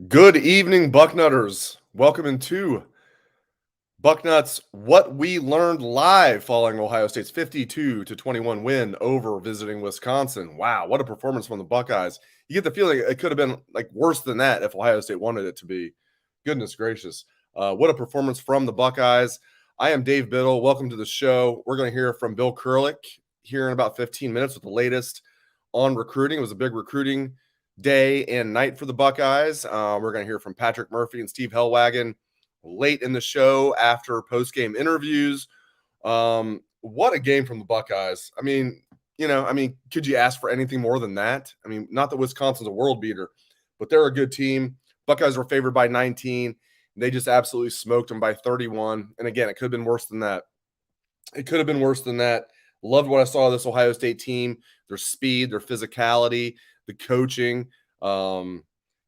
Good evening, Bucknutters. Welcome into Bucknuts What We Learned Live following Ohio State's 52-21 win over visiting Wisconsin. Wow, what a performance from the Buckeyes. You get the feeling it could have been like worse than that if Ohio State wanted it to be. Goodness gracious. What a performance from the Buckeyes. I am Dave Biddle. Welcome to the show. We're going to hear from Bill Kurelic here in about 15 minutes with the latest on recruiting. It was a big recruiting day and night for the Buckeyes. We're going to hear from Patrick Murphy and Steve Hellwagon late in the show after post-game interviews. What a game from the Buckeyes. Could you ask for anything more than that? I mean, not that Wisconsin's a world beater, but they're a good team. Buckeyes were favored by 19. They just absolutely smoked them by 31. And again, it could have been worse than that. Loved what I saw of this Ohio State team, their speed, their physicality, the coaching.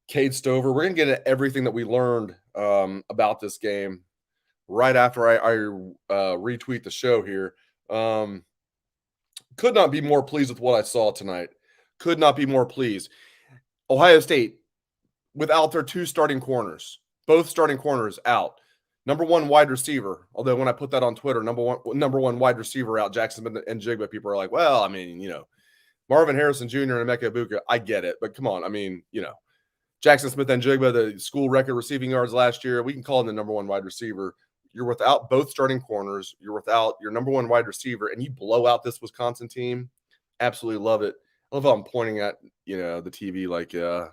Cade Stover. We're going to get at everything that we learned about this game right after I retweet the show here. Could not be more pleased with what I saw tonight. Could not be more pleased. Ohio State, without their two starting corners, both starting corners out. Number one wide receiver, although when I put that on Twitter, number one wide receiver out, Jackson and Jigba, people are like, well, Marvin Harrison Jr. and Emeka Ibuka, I get it. But come on, Jackson Smith and Jigba, the school record receiving yards last year, we can call him the number one wide receiver. You're without both starting corners. You're without your number one wide receiver, and you blow out this Wisconsin team. Absolutely love it. I love how I'm pointing at, the TV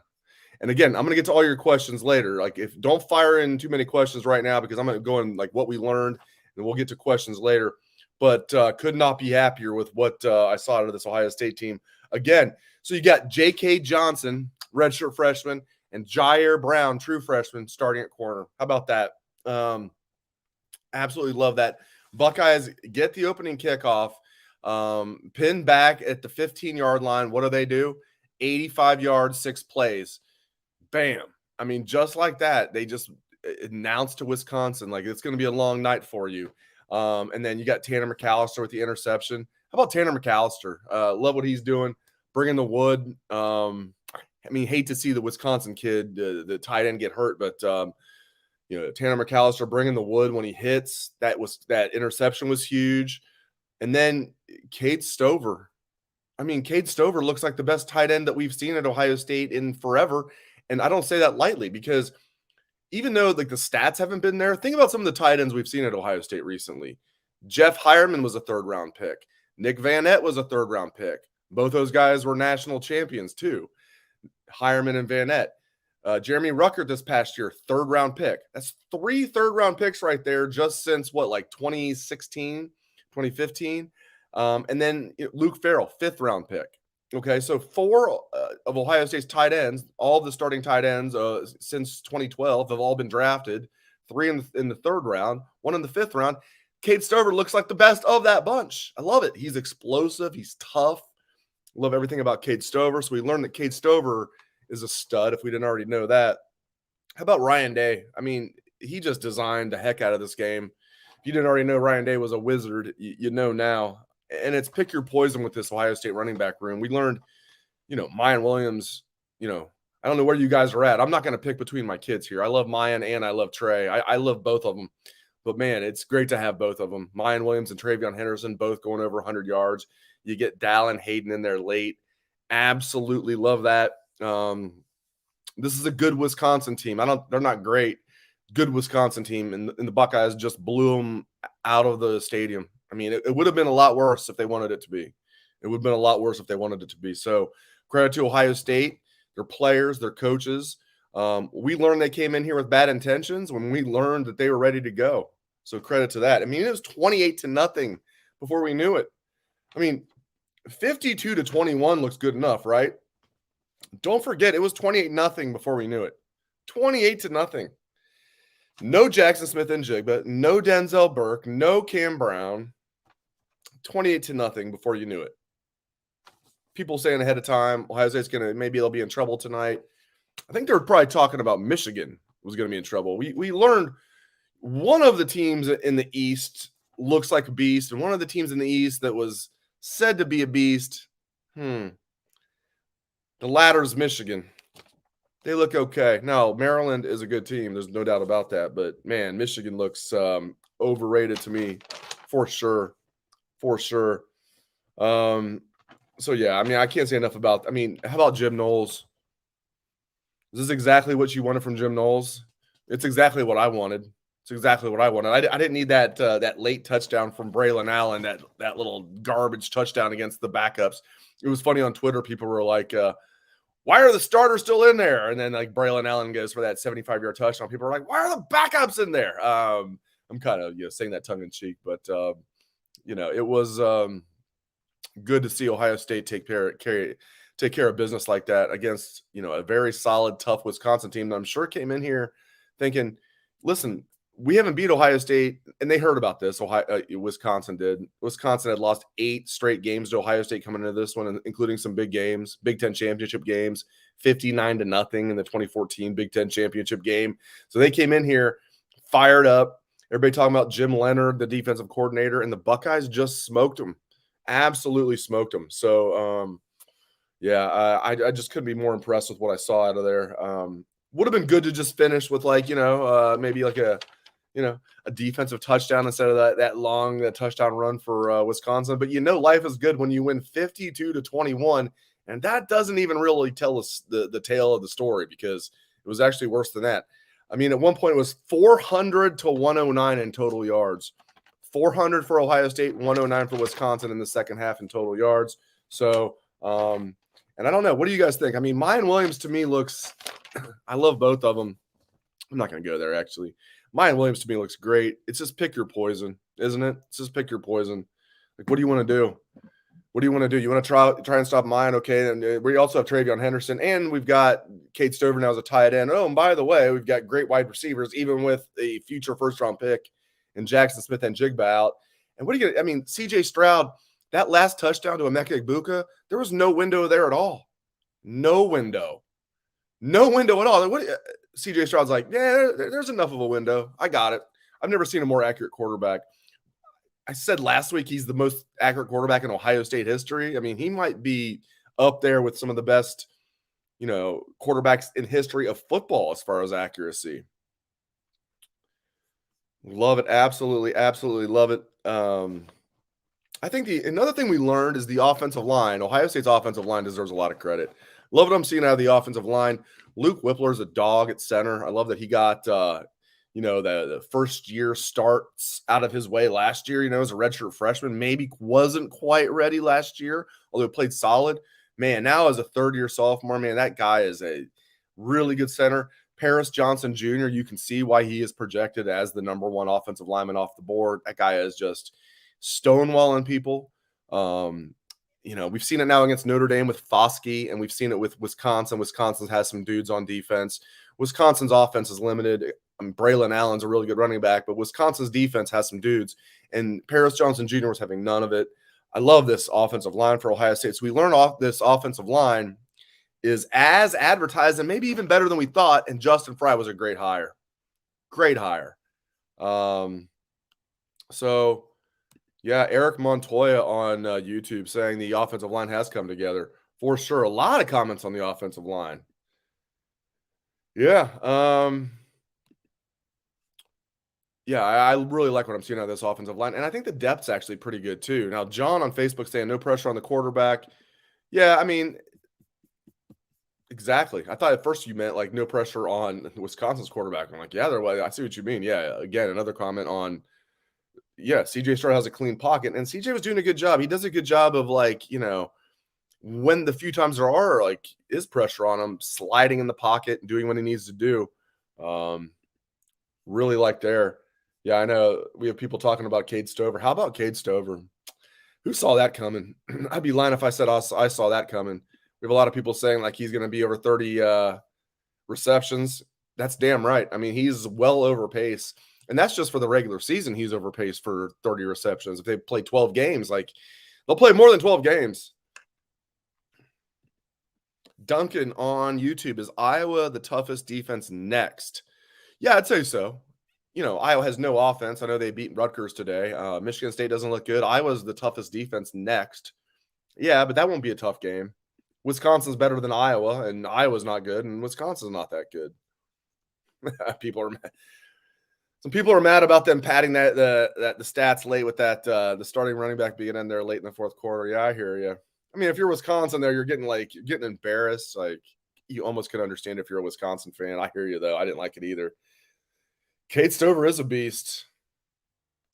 and again, I'm going to get to all your questions later. Don't fire in too many questions right now because I'm going to go in what we learned, and we'll get to questions later. But could not be happier with what I saw out of this Ohio State team. Again, so you got J.K. Johnson, redshirt freshman, and Jair Brown, true freshman, starting at corner. How about that? Absolutely love that. Buckeyes get the opening kickoff, pinned back at the 15-yard line. What do? 85 yards, 6 plays. Bam. Just like that, they just announced to Wisconsin, it's going to be a long night for you. And then you got Tanner McAllister with the interception. How about Tanner McAllister? Love what he's doing, bringing the wood. Hate to see the Wisconsin kid, the tight end, get hurt, but Tanner McAllister bringing the wood when he hits. That interception was huge. And then Cade Stover. Cade Stover looks like the best tight end that we've seen at Ohio State in forever. And I don't say that lightly because even though the stats haven't been there, think about some of the tight ends we've seen at Ohio State recently. Jeff Hireman was a third-round pick. Nick Vanette was a third-round pick. Both those guys were national champions too. Hireman and Vanette. Jeremy Ruckert this past year, third-round pick. That's 3 third-round picks right there just since 2016, 2015. And then Luke Farrell, 5th-round pick. Okay, so 4 of Ohio State's tight ends, all the starting tight ends since 2012 have all been drafted. 3 in the 3rd round, 1 in the 5th round. Cade Stover looks like the best of that bunch. I love it. He's explosive. He's tough. Love everything about Cade Stover. So we learned that Cade Stover is a stud if we didn't already know that. How about Ryan Day? He just designed the heck out of this game. If you didn't already know Ryan Day was a wizard, you know now. And it's pick your poison with this Ohio State running back room. We learned, Mayan Williams, I don't know where you guys are at. I'm not going to pick between my kids here. I love Mayan and I love Trey. I love both of them. But, man, it's great to have both of them. Mayan Williams and Travion Henderson both going over 100 yards. You get Dallin Hayden in there late. Absolutely love that. This is a good Wisconsin team. They're not great. Good Wisconsin team. And the Buckeyes just blew them out of the stadium. It would have been a lot worse if they wanted it to be. So credit to Ohio State, their players, their coaches. We learned they came in here with bad intentions when we learned that they were ready to go. So credit to that. It was 28-0 before we knew it. 52-21 looks good enough, right? Don't forget, it was 28-0 before we knew it. 28-0. No Jackson Smith and Jigba, no Denzel Burke, no Cam Brown. 28-0 before you knew it. People saying ahead of time, Ohio State's maybe they'll be in trouble tonight. I think they were probably talking about Michigan was going to be in trouble. We learned one of the teams in the East looks like a beast, and one of the teams in the East that was said to be a beast, the latter's Michigan. They look okay. No, Maryland is a good team. There's no doubt about that. But man, Michigan looks overrated to me, for sure, for sure. Um, so yeah, I mean, I can't say enough about. I mean, how about Jim Knowles? Is this exactly what you wanted from Jim Knowles? It's exactly what I wanted. It's exactly what I wanted. I didn't need that late touchdown from Braylon Allen, that little garbage touchdown against the backups. It was funny on Twitter. People were like, "Why are the starters still in there?" And then like Braylon Allen goes for that 75-yard touchdown. People are like, "Why are the backups in there?" I'm kind of saying that tongue in cheek, but it was good to see Ohio State take care of business like that against a very solid, tough Wisconsin team that I'm sure came in here thinking, listen, we haven't beat Ohio State, and they heard about this. Wisconsin did. Wisconsin had lost 8 straight games to Ohio State coming into this one, including some big games, Big Ten championship games, 59-0 in the 2014 Big Ten championship game. So they came in here fired up. Everybody talking about Jim Leonard, the defensive coordinator, and the Buckeyes just smoked them. Absolutely smoked them. So, I just couldn't be more impressed with what I saw out of there. Would have been good to just finish with maybe like a defensive touchdown instead of that long touchdown run for Wisconsin. But life is good when you win 52-21, and that doesn't even really tell us the tale of the story because it was actually worse than that. I mean, at one point it was 400-109 in total yards. 400 for Ohio State, 109 for Wisconsin in the second half in total yards. So, and I don't know. What do you guys think? I mean, Mayan Williams to me looks – I love both of them. I'm not going to go there, actually. Mayan Williams to me looks great. It's just pick your poison, isn't it? It's just pick your poison. Like, what do you want to do? What do you want to do? You want to try and stop Mayan? Okay, and we also have Travion Henderson, and we've got Cade Stover now as a tight end. Oh, and by the way, we've got great wide receivers, even with a future first-round pick and Jackson Smith and Jigba out. And what do you get? I mean, CJ Stroud, that last touchdown to Emeka Egbuka, there was no window there at all. No window. No window at all. CJ Stroud's like, yeah, there's enough of a window. I got it. I've never seen a more accurate quarterback. I said last week he's the most accurate quarterback in Ohio State history. I mean, he might be up there with some of the best, quarterbacks in history of football as far as accuracy. Love it. Absolutely. Absolutely love it. I think another thing we learned is the offensive line. Ohio State's offensive line deserves a lot of credit. Love what I'm seeing out of the offensive line. Luke Whippler is a dog at center. I love that he got, the first year starts out of his way last year, as a redshirt freshman. Maybe wasn't quite ready last year, although played solid. Man, now as a third-year sophomore, man, that guy is a really good center. Paris Johnson Jr., you can see why he is projected as the number 1 offensive lineman off the board. That guy is just stonewalling people. We've seen it now against Notre Dame with Foskey, and we've seen it with Wisconsin. Wisconsin has some dudes on defense. Wisconsin's offense is limited. Braylon Allen's a really good running back, but Wisconsin's defense has some dudes, and Paris Johnson Jr. was having none of it. I love this offensive line for Ohio State. So we learn off this offensive line is as advertised and maybe even better than we thought, and Justin Fry was a great hire. Great hire. Eric Montoya on YouTube saying the offensive line has come together. For sure. A lot of comments on the offensive line. Yeah. I really like what I'm seeing out of this offensive line. And I think the depth's actually pretty good too. Now, John on Facebook saying no pressure on the quarterback. Yeah, I mean, exactly. I thought at first you meant like no pressure on Wisconsin's quarterback. I'm like, yeah, I see what you mean. Yeah, again, another comment on, CJ Stroud has a clean pocket, and CJ was doing a good job. He does a good job of when the few times there are is pressure on him, sliding in the pocket and doing what he needs to do. Really like there. Yeah, I know we have people talking about Cade Stover. How about Cade Stover? Who saw that coming? I'd be lying if I said I saw that coming. We have a lot of people saying he's going to be over 30 receptions. That's damn right. I mean, he's well over pace. And that's just for the regular season. He's over pace for 30 receptions. If they play 12 games, they'll play more than 12 games. Duncan on YouTube, is Iowa the toughest defense next? Yeah, I'd say so. Iowa has no offense. I know they beat Rutgers today. Michigan State doesn't look good. Iowa's the toughest defense next. Yeah, but that won't be a tough game. Wisconsin's better than Iowa, and Iowa's not good, and Wisconsin's not that good. People are mad. Some people are mad about them padding the stats late with that the starting running back being in there late in the fourth quarter. Yeah, I hear you. I mean, if you're Wisconsin, there you're getting embarrassed. Like you almost can understand if you're a Wisconsin fan. I hear you though. I didn't like it either. Cade Stover is a beast.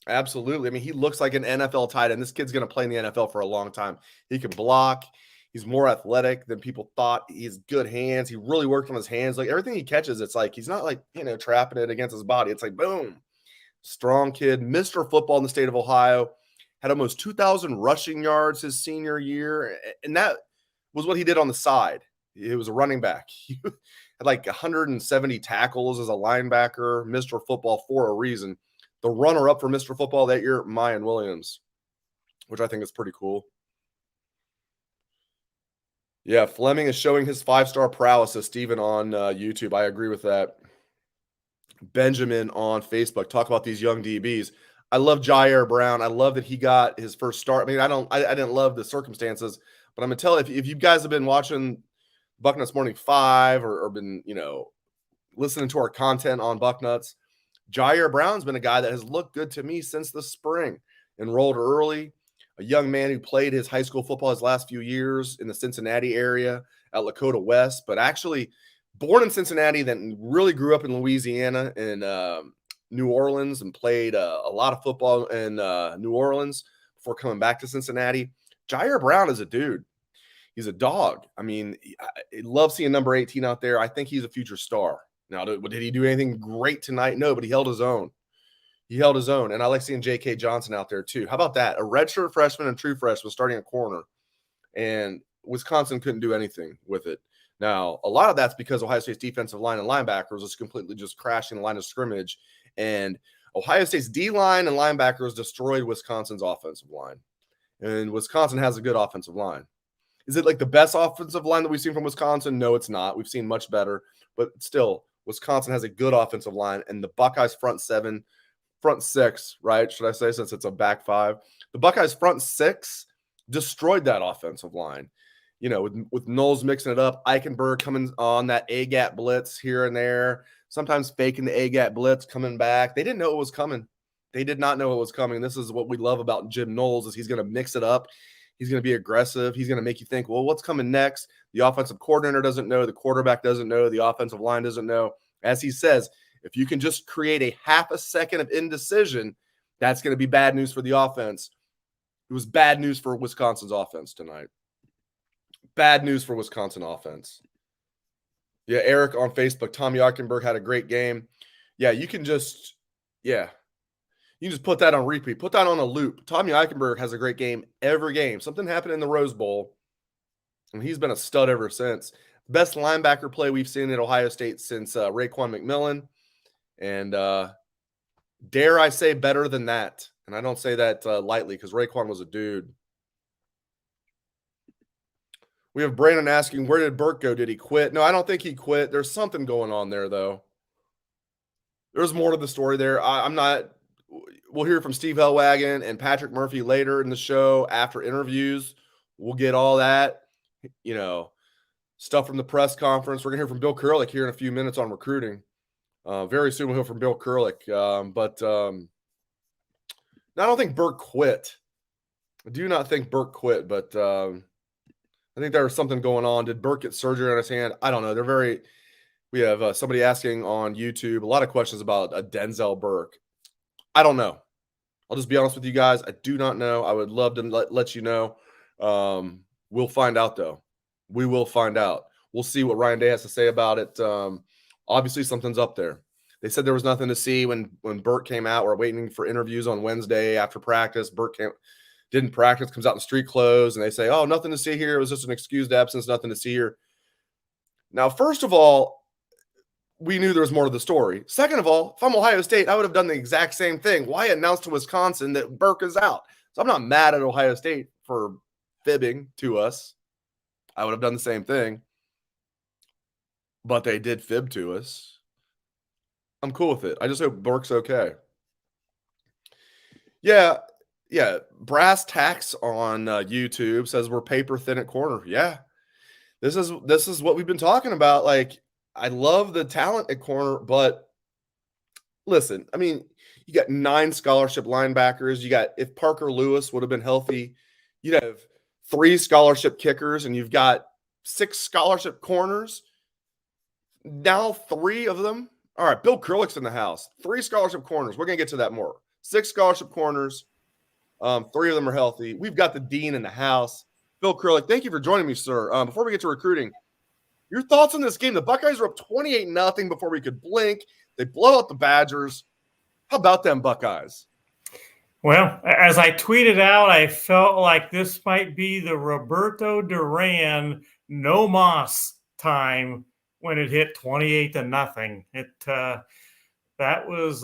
Absolutely. I mean, he looks like an NFL tight end. This kid's going to play in the NFL for a long time. He can block. He's more athletic than people thought. He has good hands. He really worked on his hands. Like everything he catches, it's like he's not like, trapping it against his body. It's like, boom. Strong kid. Mr. Football in the state of Ohio. Had almost 2,000 rushing yards his senior year. And that was what he did on the side. He was a running back. He had like 170 tackles as a linebacker. Mr. Football for a reason. The runner-up for Mr. Football that year, Mayan Williams, which I think is pretty cool. Yeah, Fleming is showing his 5-star prowess, says Steven on YouTube. I agree with that. Benjamin on Facebook, talk about these young DBs. I love Jair Brown. I love that he got his first start. I mean, I didn't love the circumstances, but I'm going to tell if you guys have been watching Bucknuts Morning 5 or been, listening to our content on Bucknuts, Jair Brown's been a guy that has looked good to me since the spring. Enrolled early, a young man who played his high school football his last few years in the Cincinnati area at Lakota West, but actually born in Cincinnati, then really grew up in Louisiana and New Orleans and played a lot of football in New Orleans before coming back to Cincinnati. Jair Brown is a dude. He's a dog. I mean, I love seeing number 18 out there. I think he's a future star. Now, did he do anything great tonight? No, but he held his own. He held his own. And I like seeing J.K. Johnson out there too. How about that? A redshirt freshman and true freshman starting a corner. And Wisconsin couldn't do anything with it. Now, a lot of that's because Ohio State's defensive line and linebackers was completely just crashing the line of scrimmage. And Ohio State's D-line and linebackers destroyed Wisconsin's offensive line. And Wisconsin has a good offensive line. Is it like the best offensive line that we've seen from Wisconsin? No, it's not. We've seen much better. But still, Wisconsin has a good offensive line. And the Buckeyes front six, right? Should I say, since it's a back five? The Buckeyes front six destroyed that offensive line. With Knowles mixing it up, Eichenberg coming on that A-gap blitz here and there, sometimes faking the A-gap blitz, coming back. They didn't know it was coming. They did not know it was coming. This is what we love about Jim Knowles is he's going to mix it up. He's going to be aggressive. He's going to make you think, well, what's coming next? The offensive coordinator doesn't know. The quarterback doesn't know. The offensive line doesn't know. As he says, if you can just create a half a second of indecision, that's going to be bad news for the offense. It was bad news for Wisconsin's offense tonight. Bad news for Wisconsin offense. Yeah, Eric on Facebook, Tommy Eichenberg had a great game. Yeah, you can just put that on repeat. Put that on a loop. Tommy Eichenberg has a great game every game. Something happened in the Rose Bowl, and he's been a stud ever since. Best linebacker play we've seen at Ohio State since Raekwon McMillan. And dare I say better than that. And I don't say that lightly because Raekwon was a dude. We have Brandon asking, where did Burke go? Did he quit? No, I don't think he quit. There's something going on there, though. There's more to the story there. I'm not – we'll hear from Steve Hellwagon and Patrick Murphy later in the show after interviews. We'll get all that, stuff from the press conference. We're going to hear from Bill Kurelic here in a few minutes on recruiting. Very soon we'll hear from Bill Kurelic. I don't think Burke quit. I do not think Burke quit, but I think there was something going on. Did Burke get surgery on his hand? I don't know. We have somebody asking on YouTube a lot of questions about Denzel Burke. I don't know. I'll just be honest with you guys. I do not know. I would love to let you know. We'll find out, though. We will find out. We'll see what Ryan Day has to say about it. Obviously, something's up there. They said there was nothing to see when Burke came out. We're waiting for interviews on Wednesday after practice. Burke didn't practice, comes out in street clothes, and they say, oh, nothing to see here. It was just an excused absence, nothing to see here. Now, first of all, we knew there was more to the story. Second of all, if I'm Ohio State, I would have done the exact same thing. Why announce to Wisconsin that Burke is out? So I'm not mad at Ohio State for fibbing to us. I would have done the same thing. But they did fib to us. I'm cool with it. I just hope Burke's okay. Yeah. Brass Tacks on YouTube says we're paper thin at corner. Yeah. This is what we've been talking about. Like, I love the talent at corner, but listen, I mean, you got 9 scholarship linebackers. You got, if Parker Lewis would have been healthy, you'd have 3 scholarship kickers, and you've got 6 scholarship corners. Now 3 of them. All right, Bill Kurlic's in the house. 3 scholarship corners. We're gonna get to that more. 6 scholarship corners. 3 of them are healthy. We've got the dean in the house. Bill Kurelic, thank you for joining me, sir. Before we get to recruiting, your thoughts on this game? The Buckeyes were up 28-0 before we could blink. They blow out the Badgers. How about them Buckeyes? Well, as I tweeted out, I felt like this might be the Roberto Duran no moss time when it hit 28-0. That was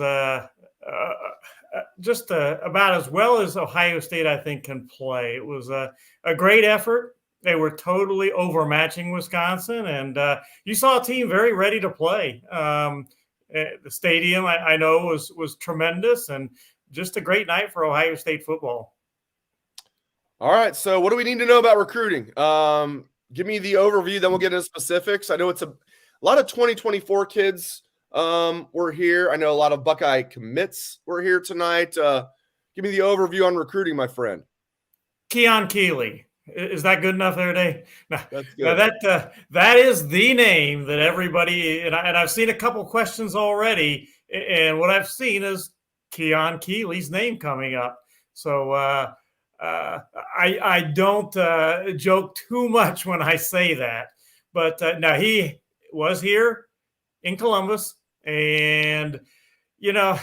just about as well as Ohio State, I think, can play. It was a great effort. They were totally overmatching Wisconsin, and you saw a team very ready to play. The stadium, I know, was tremendous, and just a great night for Ohio State football. All right, so what do we need to know about recruiting? Give me the overview, then we'll get into specifics. I know it's a lot of 2024 kids were here. I know a lot of Buckeye commits were here tonight. Give me the overview on recruiting, my friend. Keon Keeley. Is that good enough there, Dave? That's good. That is the name that everybody, and I've seen a couple questions already, and what I've seen is Keon Keeley's name coming up. So I don't joke too much when I say that. But now he was here in Columbus, and, you know,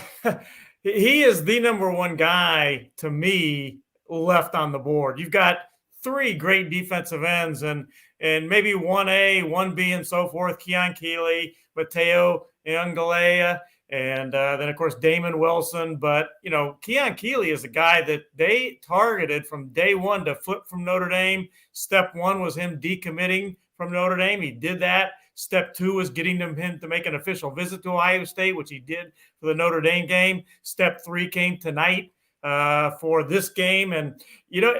he is the number one guy to me left on the board. You've got 3 great defensive ends and maybe 1A, 1B, and so forth. Keon Keeley, Mateo Iangalea, and then, of course, Damon Wilson. But, you know, Keon Keeley is a guy that they targeted from day one to flip from Notre Dame. Step 1 was him decommitting from Notre Dame. He did that. Step 2 was getting him to make an official visit to Ohio State, which he did for the Notre Dame game. Step 3 came tonight for this game. And, you know,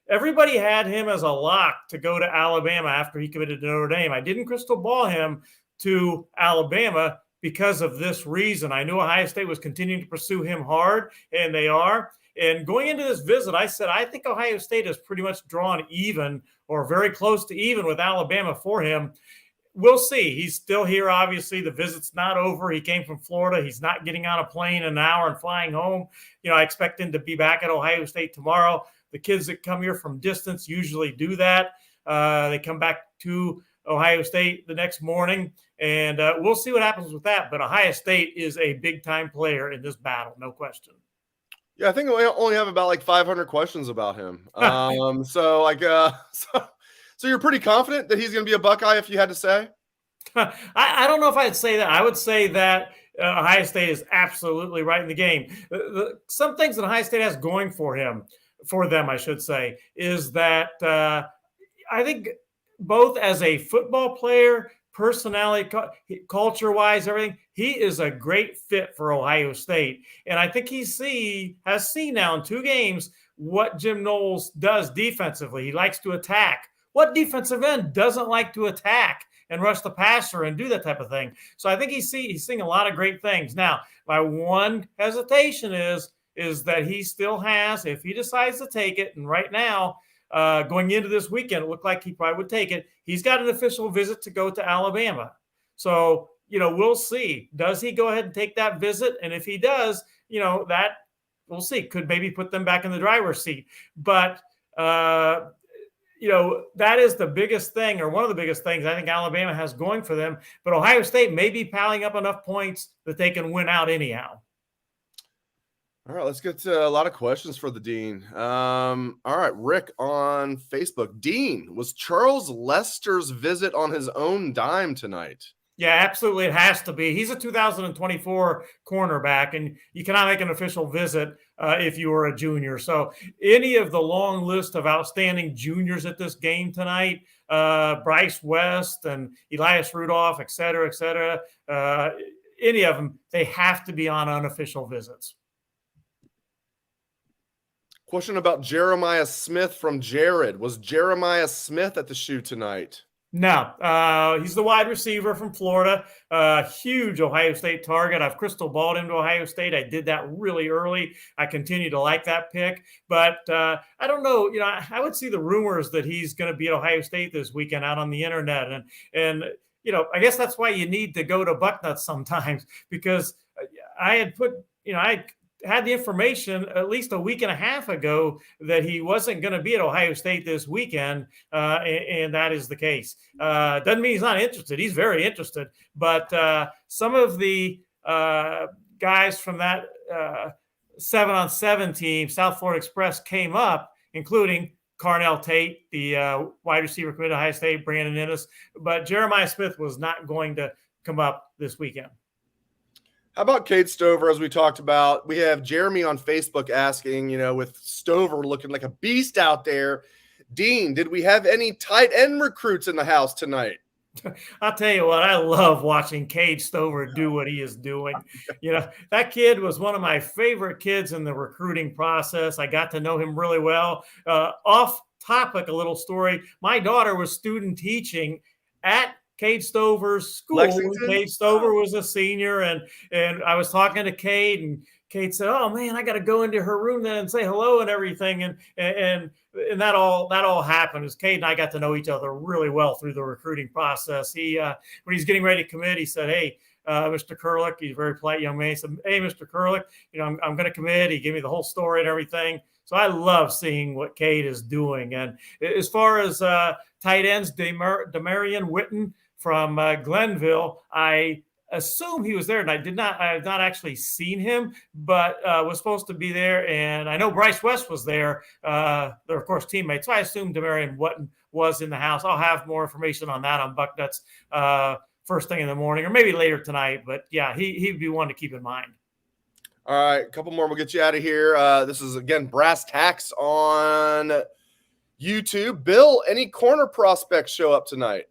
everybody had him as a lock to go to Alabama after he committed to Notre Dame. I didn't crystal ball him to Alabama because of this reason. I knew Ohio State was continuing to pursue him hard, and they are. And going into this visit, I said, I think Ohio State has pretty much drawn even or very close to even with Alabama for him. We'll see. He's still here, obviously. The visit's not over. He came from Florida. He's not getting on a plane in an hour and flying home. You know, I expect him to be back at Ohio State tomorrow. The kids that come here from distance usually do that. They come back to Ohio State the next morning, and we'll see what happens with that. But Ohio State is a big-time player in this battle, no question. Yeah, I think we only have about like 500 questions about him. So you're pretty confident that he's going to be a Buckeye, if you had to say? I don't know if I'd say that. I would say that Ohio State is absolutely right in the game. Some things that Ohio State has going for them, I should say, is that I think both as a football player, personality, culture-wise, everything, he is a great fit for Ohio State. And I think has seen now in 2 games what Jim Knowles does defensively. He likes to attack. What defensive end doesn't like to attack and rush the passer and do that type of thing? So I think he's seeing a lot of great things. Now, my one hesitation is that he still has, if he decides to take it, and right now, going into this weekend, it looked like he probably would take it. He's got an official visit to go to Alabama. So, you know, we'll see. Does he go ahead and take that visit? And if he does, you know, that we'll see. Could maybe put them back in the driver's seat. But, you know, that is the biggest thing, or one of the biggest things I think Alabama has going for them. But Ohio State may be piling up enough points that they can win out anyhow. All right, let's get to a lot of questions for the Dean. All right, Rick on Facebook. Dean, was Charles Lester's visit on his own dime tonight? Yeah, absolutely. It has to be. He's a 2024 cornerback, and you cannot make an official visit if you were a junior. So any of the long list of outstanding juniors at this game tonight, Bryce West and Elias Rudolph, et cetera, any of them, they have to be on unofficial visits. Question about Jeremiah Smith from Jared. Was Jeremiah Smith at the shoe tonight? No, he's the wide receiver from Florida. Huge Ohio State target. I've crystal balled him to Ohio State. I did that really early. I continue to like that pick, but I don't know. I would see the rumors that he's going to be at Ohio State this weekend out on the internet, and I guess that's why you need to go to Bucknuts sometimes, because I had put, I had the information at least a week and a half ago that he wasn't going to be at Ohio State this weekend, and that is the case. Doesn't mean he's not interested. He's very interested. But some of the guys from that 7-on-7 team, South Florida Express, came up, including Carnell Tate, the wide receiver committed to Ohio State, Brandon Ennis. But Jeremiah Smith was not going to come up this weekend. How about Cade Stover, as we talked about? We have Jeremy on Facebook asking, with Stover looking like a beast out there, Dean, did we have any tight end recruits in the house tonight? I'll tell you what, I love watching Cade Stover do what he is doing. That kid was one of my favorite kids in the recruiting process. I got to know him really well. Off topic, a little story. My daughter was student teaching at Cade Stover's school. Lexington? Cade Stover was a senior, and I was talking to Cade, and Cade said, "Oh man, I got to go into her room then and say hello and everything." And that all happened as Cade and I got to know each other really well through the recruiting process. He when he's getting ready to commit, he said, "Hey, Mr. Kurelic," he's a very polite young man. He said, "Hey, Mr. Kurelic, I'm going to commit." He gave me the whole story and everything. So I love seeing what Cade is doing. And as far as tight ends, Demarion Witten from Glenville, I assume he was there, and I have not actually seen him, but was supposed to be there. And I know Bryce West was there. They're of course teammates, so I assume Demarion Witten was in the house. I'll have more information on that on Bucknuts first thing in the morning, or maybe later tonight. But yeah, he'd be one to keep in mind. All right, a couple more. We'll get you out of here. This is again Brass Tacks on YouTube. Bill, any corner prospects show up tonight?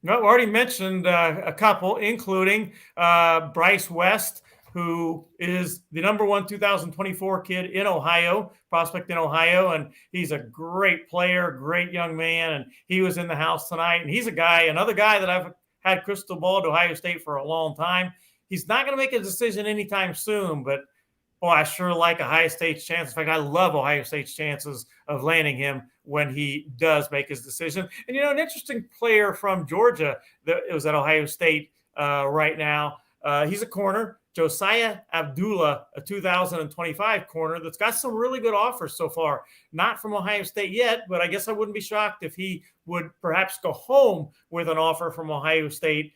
No, we already mentioned a couple, including Bryce West, who is the number 1 2024 kid in Ohio, prospect in Ohio, and he's a great player, great young man, and he was in the house tonight. And he's another guy that I've had crystal ball to Ohio State for a long time. He's not going to make a decision anytime soon, but boy, I sure like Ohio State's chances. In fact, I love Ohio State's chances of landing him when he does make his decision. And, an interesting player from Georgia that was at Ohio State right now, he's a corner, Josiah Abdullah, a 2025 corner that's got some really good offers so far. Not from Ohio State yet, but I guess I wouldn't be shocked if he would perhaps go home with an offer from Ohio State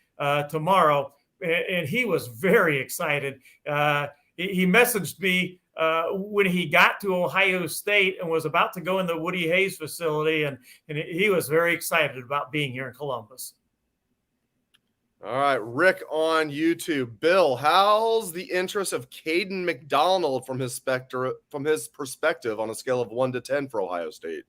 tomorrow. And he was very excited. He messaged me when he got to Ohio State and was about to go in the Woody Hayes facility, and he was very excited about being here in Columbus. All right, Rick on YouTube. Bill, how's the interest of Caden McDonald from his perspective on a scale of 1 to 10 for Ohio State?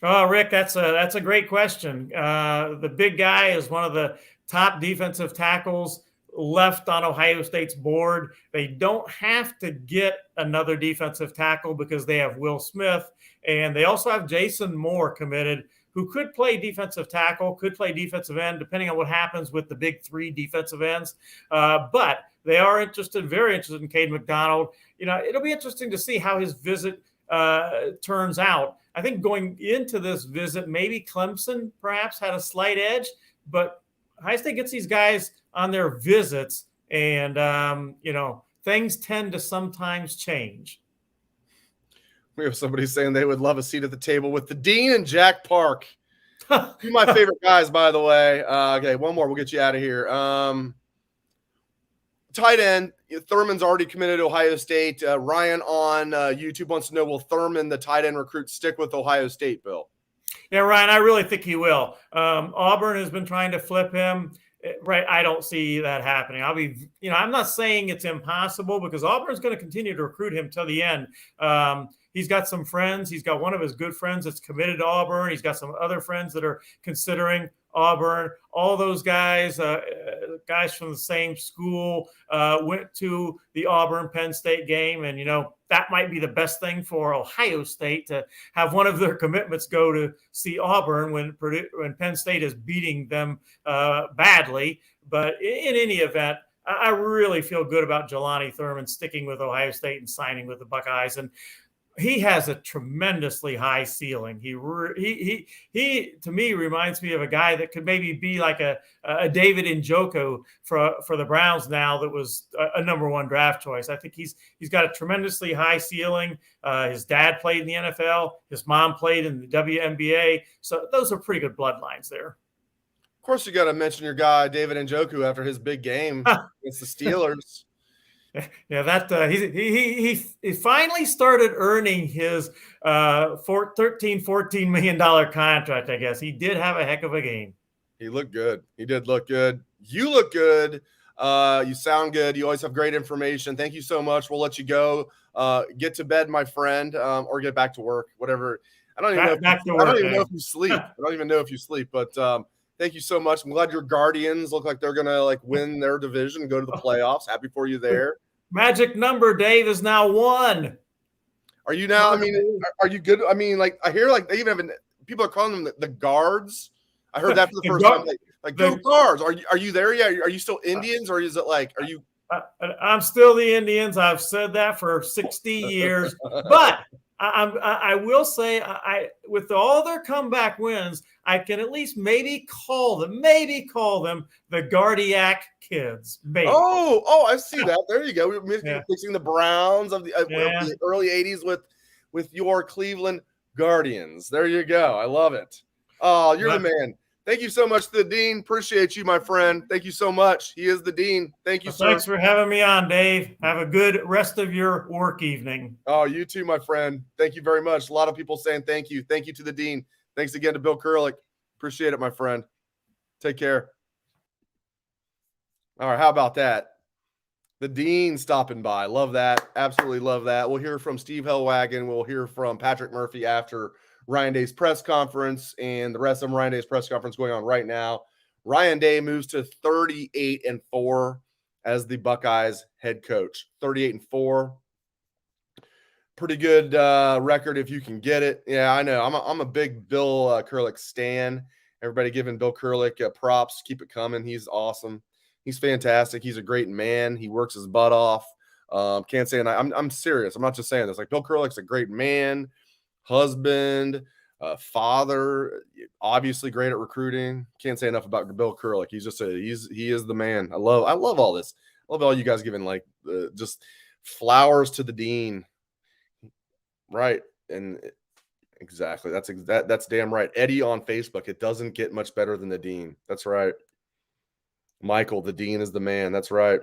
Oh, Rick, that's a great question. The big guy is one of the top defensive tackles left on Ohio State's board. They don't have to get another defensive tackle because they have Will Smith, and they also have Jason Moore committed, who could play defensive tackle, could play defensive end, depending on what happens with the big 3 defensive ends. But they are very interested in Caden McDonald. It'll be interesting to see how his visit turns out. I think going into this visit, maybe Clemson perhaps had a slight edge, but Ohio State gets these guys on their visits, and things tend to sometimes change. We have somebody saying they would love a seat at the table with the Dean and Jack Park. Two of my favorite guys, by the way. Okay, one more. We'll get you out of here. Tight end, Thurman's already committed to Ohio State. Ryan on YouTube wants to know, will Thurman, the tight end recruit, stick with Ohio State, Bill? Yeah, Ryan, I really think he will. Auburn has been trying to flip him. Right, I don't see that happening. I'm not saying it's impossible, because Auburn's going to continue to recruit him till the end. He's got some friends. He's got one of his good friends that's committed to Auburn. He's got some other friends that are considering Auburn, all those guys, guys from the same school, went to the Auburn-Penn State game. And, that might be the best thing for Ohio State to have one of their commitments go to see Auburn when Penn State is beating them badly. But in any event, I really feel good about Jelani Thurman sticking with Ohio State and signing with the Buckeyes. And he has a tremendously high ceiling. He to me reminds me of a guy that could maybe be like a David Njoku for the Browns now, that was a number one draft choice. I think he's got a tremendously high ceiling. His dad played in the NFL. His mom played in the WNBA. So those are pretty good bloodlines there. Of course, you got to mention your guy David Njoku after his big game against the Steelers. Yeah, that he finally started earning his $13-14 million contract. I guess he did have a heck of a game. He looked good. He did look good. You look good. You sound good. You always have great information. Thank you so much. We'll let you go. Get to bed, my friend, or get back to work. Whatever. I don't even know if you sleep. I don't even know if you sleep. But thank you so much. I'm glad your Guardians look like they're gonna win their division and go to the playoffs. Happy for you there. Magic number, Dave, is now 1. Are you now? I mean, are you good? I mean, I hear they even have people are calling them the guards. I heard that for the first time. Go Guards. Are you there yet? Are you still Indians, or is it are you? I'm still the Indians. I've said that for 60 years, but I will say, with all their comeback wins, I can at least maybe call them the Guardiac Kids. Maybe. Oh, I see that. There you go. We're mixing the Browns of the early 80s with your Cleveland Guardians. There you go. I love it. Oh, you're the man. Thank you so much to the Dean. Appreciate you, my friend. Thank you so much. He is the Dean. Thank you, sir. Thanks for having me on, Dave. Have a good rest of your work evening. Oh, you too, my friend. Thank you very much. A lot of people saying thank you. Thank you to the Dean. Thanks again to Bill Kurelic. Appreciate it, my friend. Take care. All right, how about that? The Dean stopping by. Love that. Absolutely love that. We'll hear from Steve Hellwagon. We'll hear from Patrick Murphy after Ryan Day's press conference, and the rest of Ryan Day's press conference going on right now. Ryan Day moves to 38-4 as the Buckeyes head coach. 38-4. Pretty good record if you can get it. Yeah, I know. I'm a big Bill Kurelic stan. Everybody giving Bill Kurelic props. Keep it coming. He's awesome. He's fantastic. He's a great man. He works his butt off. Can't say, and I'm serious. I'm not just saying this. Bill Kurelic's a great man, husband, father, obviously great at recruiting. Can't say enough about Bill Kurelic. He's just he is the man. I love all this. I love all you guys giving just flowers to the Dean. Right. And exactly. That's damn right. Eddie on Facebook. It doesn't get much better than the Dean. That's right. Michael, the Dean is the man. That's right.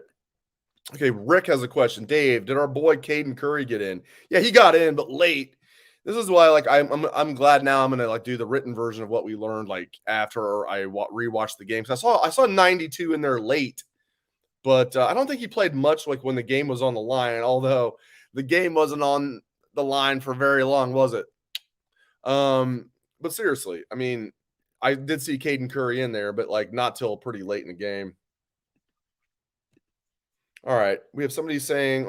Okay, Rick has a question. Dave, did our boy Caden Curry get in? Yeah, he got in, but late. This is why, I'm glad now I'm gonna do the written version of what we learned after I rewatched the game. So I saw 92 in there late, but I don't think he played much when the game was on the line. Although the game wasn't on the line for very long, was it? But seriously, I mean, I did see Caden Curry in there, but not till pretty late in the game. All right, we have somebody saying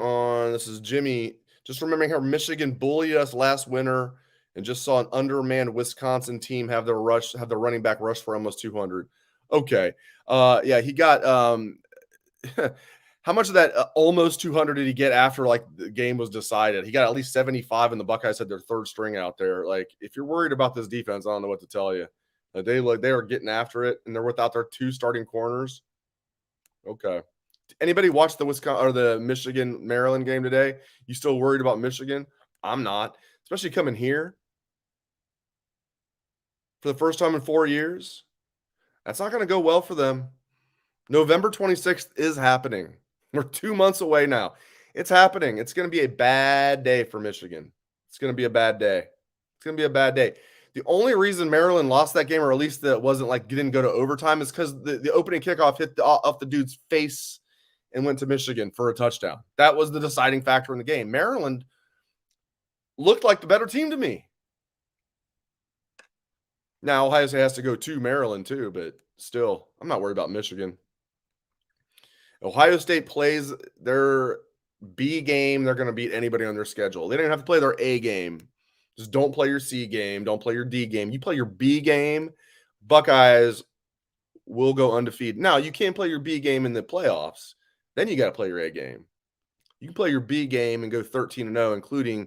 this is Jimmy. Just remembering how Michigan bullied us last winter and just saw an undermanned Wisconsin team have the running back rush for almost 200. Okay. Yeah, he got how much of that almost 200 did he get after the game was decided? He got at least 75, and the Buckeyes had their third string out there. If you're worried about this defense, I don't know what to tell you. They are getting after it, and they're without their 2 starting corners. Okay. Anybody watch the Michigan Maryland game today? You still worried about Michigan? I'm not, especially coming here for the first time in 4 years. That's not going to go well for them. November 26th is happening. We're 2 months away now. It's happening. It's going to be a bad day for Michigan. It's going to be a bad day. It's going to be a bad day. The only reason Maryland lost that game, or at least that wasn't didn't go to overtime, is because the opening kickoff hit off the dude's face and went to Michigan for a touchdown. That was the deciding factor in the game. Maryland looked like the better team to me. Now, Ohio State has to go to Maryland too, but still, I'm not worried about Michigan. Ohio State plays their B game. They're going to beat anybody on their schedule. They don't even have to play their A game. Just don't play your C game. Don't play your D game. You play your B game. Buckeyes will go undefeated. Now, you can't play your B game in the playoffs. Then you got to play your A game. You can play your B game and go 13-0, including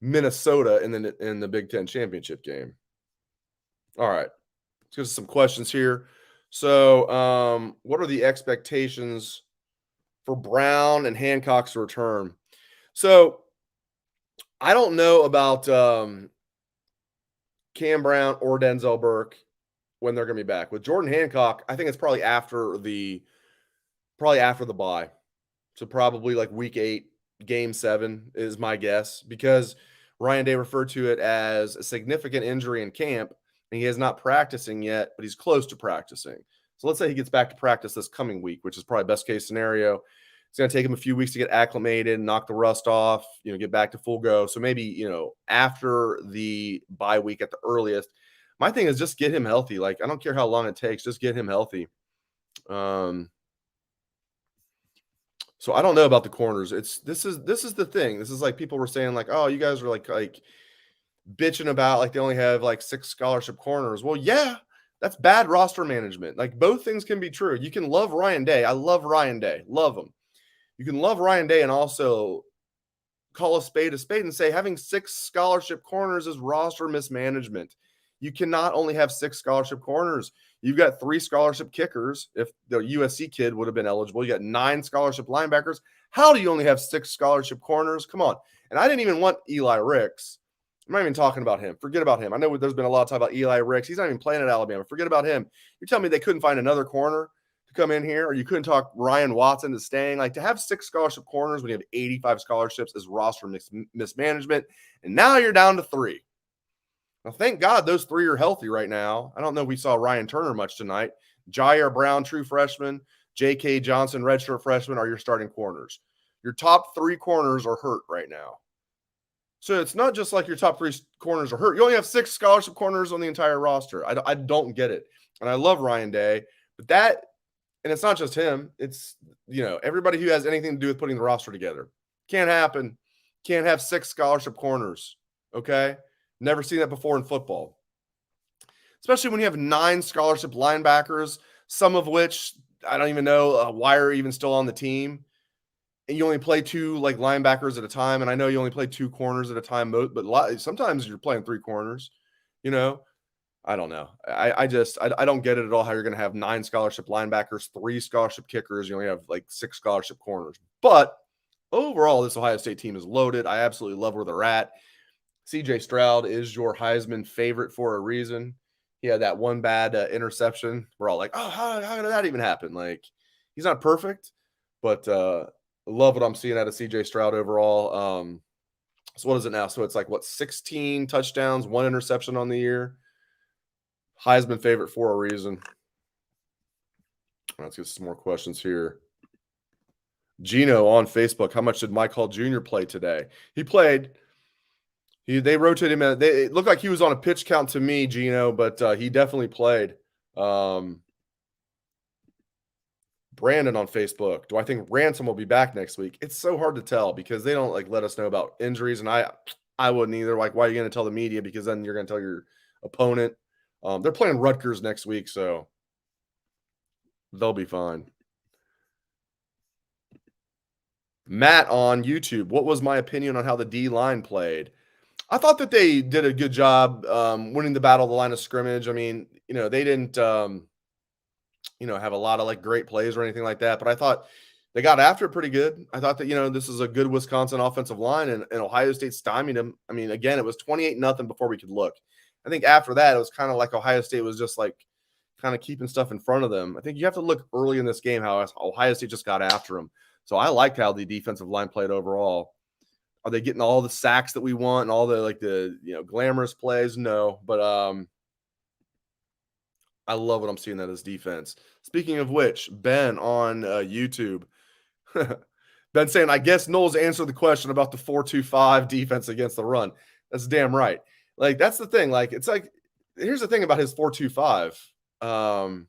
Minnesota in the Big Ten championship game. All right. Let's get to some questions here. So, what are the expectations for Brown and Hancock's return? So, I don't know about Cam Brown or Denzel Burke when they're going to be back. With Jordan Hancock, I think it's probably after the bye. So probably like week 8, game 7 is my guess, because Ryan Day referred to it as a significant injury in camp, and he is not practicing yet, but he's close to practicing. So let's say he gets back to practice this coming week, which is probably best case scenario. It's going to take him a few weeks to get acclimated, knock the rust off, get back to full go. So maybe, after the bye week at the earliest. My thing is just get him healthy. Like, I don't care how long it takes, just get him healthy. So I don't know about the corners. This is the thing. This is like people were saying like, oh, you guys are like bitching about like they only have like 6 scholarship corners. Well, yeah, that's bad roster management. Like, both things can be true. You can love Ryan Day. I love Ryan Day. Love him. You can love Ryan Day and also call a spade and say having 6 scholarship corners is roster mismanagement. You cannot only have 6 scholarship corners. You've got 3 scholarship kickers. If the USC kid would have been eligible, you got 9 scholarship linebackers. How do you only have 6 scholarship corners? Come on. And I didn't even want Eli Ricks. I'm not even talking about him. Forget about him. I know there's been a lot of talk about Eli Ricks. He's not even playing at Alabama. Forget about him. You're telling me they couldn't find another corner to come in here, or you couldn't talk Ryan Watson to staying? Like, to have 6 scholarship corners when you have 85 scholarships is roster mismanagement. And now you're down to 3. Well, thank God those 3 are healthy right now. I don't know if we saw Ryan Turner much tonight. Jire Brown, true freshman. J.K. Johnson, redshirt freshman, are your starting corners. Your top 3 corners are hurt right now. So it's not just like your top 3 corners are hurt. You only have 6 scholarship corners on the entire roster. I don't get it. And I love Ryan Day. But that, and it's not just him. It's, everybody who has anything to do with putting the roster together. Can't happen. Can't have 6 scholarship corners. Okay? Never seen that before in football. Especially when you have 9 scholarship linebackers, some of which I don't even know why are even still on the team. And you only play 2 like linebackers at a time. And I know you only play 2 corners at a time, but sometimes you're playing 3 corners. I don't know. I don't get it at all how you're going to have 9 scholarship linebackers, 3 scholarship kickers. You only have like 6 scholarship corners. But overall, this Ohio State team is loaded. I absolutely love where they're at. CJ Stroud is your Heisman favorite for a reason. He had that one bad interception. We're all like, oh, how did that even happen? Like, he's not perfect, but love what I'm seeing out of CJ Stroud overall. So what is it now? So it's like, 16 touchdowns, 1 interception on the year. Heisman favorite for a reason. Let's get some more questions here. Gino on Facebook, how much did Mike Hall Jr. play today? He played. They rotated him. It looked like he was on a pitch count to me, Gino, but he definitely played. Brandon on Facebook, do I think Ransom will be back next week? It's so hard to tell because they don't let us know about injuries, and I wouldn't either. Like, why are you going to tell the media? Because then you're going to tell your opponent. They're playing Rutgers next week, so they'll be fine. Matt on YouTube, what was my opinion on how the D-line played? I thought that they did a good job winning the battle of the line of scrimmage. I mean, they didn't, have a lot of great plays or anything like that, but I thought they got after it pretty good. I thought that, this is a good Wisconsin offensive line, and Ohio State stymied them. I mean, again, it was 28-0 before we could look. I think after that, it was kind of like Ohio State was just kind of keeping stuff in front of them. I think you have to look early in this game how Ohio State just got after them. So I liked how the defensive line played overall. Are they getting all the sacks that we want and all the glamorous plays? No, but I love what I'm seeing out of this defense. Speaking of which, Ben on YouTube, Ben saying, I guess Knowles answered the question about the 4-2-5 defense against the run. That's damn right. That's the thing. It's here's the thing about his 4.25.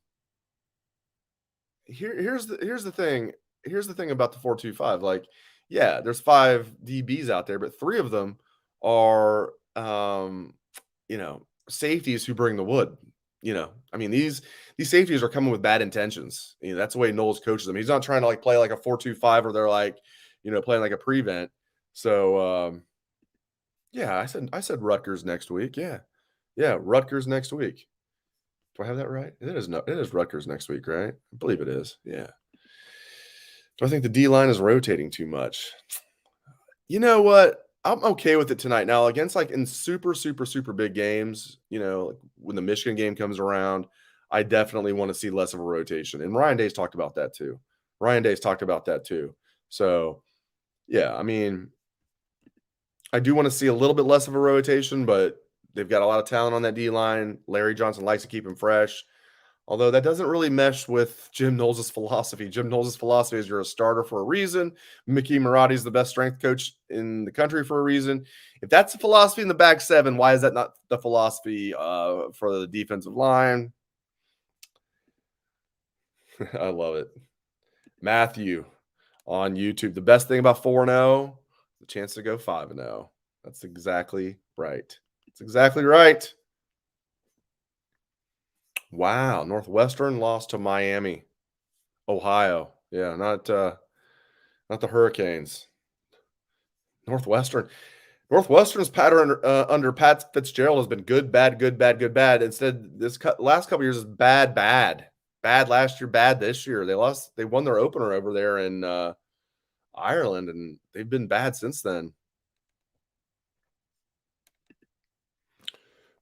Here's the thing. Here's the thing about the 4.25. Like, yeah, there's 5 DBs out there, but 3 of them are safeties who bring the wood. I mean, these safeties are coming with bad intentions. That's the way Knowles coaches them. He's not trying to like play like a 4.25 or they're like, playing like a prevent. So yeah, I said Rutgers next week. Yeah. Rutgers next week. Do I have that right? It is Rutgers next week, right? I believe it is. Yeah. Do I think the D line is rotating too much? You know what? I'm okay with it tonight. Now, against like in super, super, super big games, like when the Michigan game comes around, I definitely want to see less of a rotation. And Ryan Day's talked about that too. So, yeah, I mean, I do want to see a little bit less of a rotation, but they've got a lot of talent on that D line. Larry Johnson likes to keep him fresh. Although that doesn't really mesh with Jim Knowles' philosophy. Jim Knowles' philosophy is you're a starter for a reason. Mickey Marotti is the best strength coach in the country for a reason. If that's the philosophy in the back 7, why is that not the philosophy for the defensive line? I love it. Matthew on YouTube. The best thing about 4-0, the chance to go 5-0. That's exactly right. That's exactly right. Wow, Northwestern lost to Miami, Ohio. Yeah, not the Hurricanes. Northwestern's pattern under Pat Fitzgerald has been good, bad, good, bad, good, bad. Instead, this last couple years is bad, bad, bad last year, bad this year. They won their opener over there in Ireland, and they've been bad since then.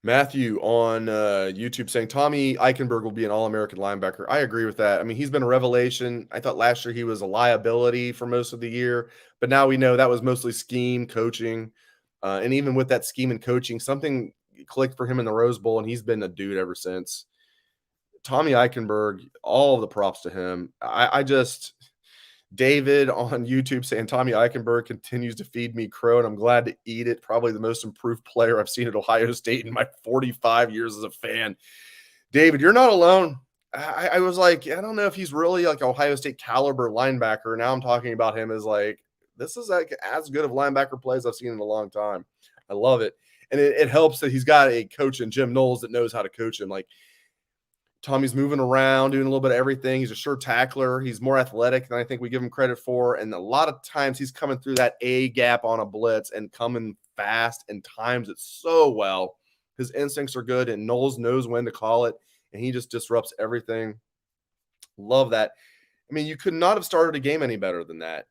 Matthew on YouTube saying Tommy Eichenberg will be an All-American linebacker. I agree with that. I mean, he's been a revelation. I thought last year he was a liability for most of the year, but now we know that was mostly scheme, coaching. And even with that scheme and coaching, something clicked for him in the Rose Bowl, and he's been a dude ever since. Tommy Eichenberg, all of the props to him. David on YouTube saying Tommy Eichenberg continues to feed me crow, and I'm glad to eat it. Probably the most improved player I've seen at Ohio State in my 45 years as a fan. David, you're not alone. I was like, I don't know if he's really like Ohio State caliber linebacker. Now I'm talking about him as like, this is like as good of linebacker plays I've seen in a long time. I love it. And it helps that he's got a coach in Jim Knowles that knows how to coach him. Like, Tommy's moving around, doing a little bit of everything. He's a sure tackler. He's more athletic than I think we give him credit for. And a lot of times he's coming through that A gap on a blitz and coming fast and times it so well. His instincts are good, and Knowles knows when to call it, and he just disrupts everything. Love that. I mean, you could not have started a game any better than that.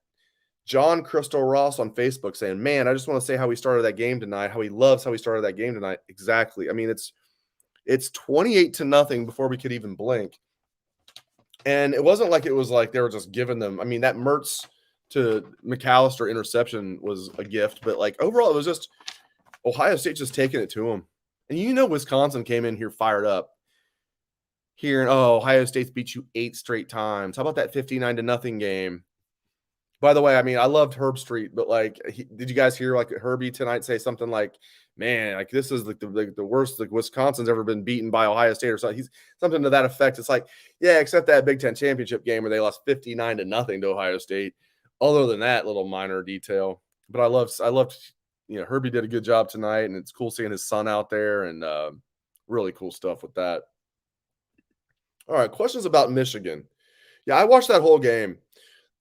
John Crystal Ross on Facebook saying, man, I just want to say how we started that game tonight, how he loves how we started that game tonight. Exactly. I mean, it's 28-0 before we could even blink. And it wasn't like it was like they were just giving them. I mean, that Mertz to McAllister interception was a gift, but like overall, it was just Ohio State just taking it to them. And Wisconsin came in here fired up. Hearing, Ohio State's beat you 8 straight times. How about that 59-0 game? By the way, I mean, I loved Herb Street, but like, did you guys hear like Herbie tonight say something like, man, like this is like the worst like Wisconsin's ever been beaten by Ohio State or something. He's something to that effect. It's like, yeah, except that Big Ten championship game where they lost 59-0 to Ohio State. Other than that little minor detail, but I loved, Herbie did a good job tonight, and it's cool seeing his son out there, and really cool stuff with that. All right, questions about Michigan. Yeah, I watched that whole game.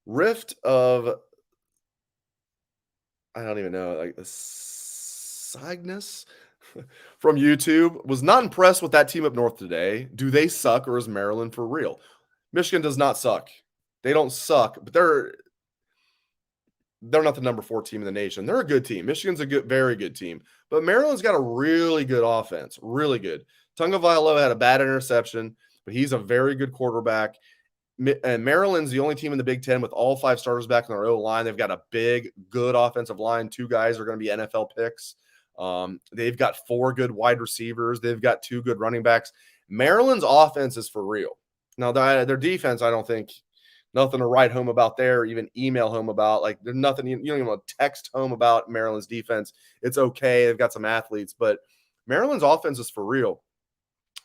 Rift of, I don't even know, like Cygnus from YouTube was not impressed with that team up north today. Do they suck, or is Maryland for real? Michigan does not suck. They don't suck, but they're not the number 4 team in the nation. They're a good team. Michigan's a very good team, but Maryland's got a really good offense, really good. Tunga Vailoa had a bad interception, but he's a very good quarterback. And Maryland's the only team in the Big Ten with all 5 starters back on their O-line. They've got a big, good offensive line. 2 guys are going to be NFL picks. They've got 4 good wide receivers. They've got 2 good running backs. Maryland's offense is for real. Now, their defense, I don't think, nothing to write home about there, or even email home about. Like, there's nothing, you don't even want to text home about Maryland's defense. It's okay. They've got some athletes, but Maryland's offense is for real.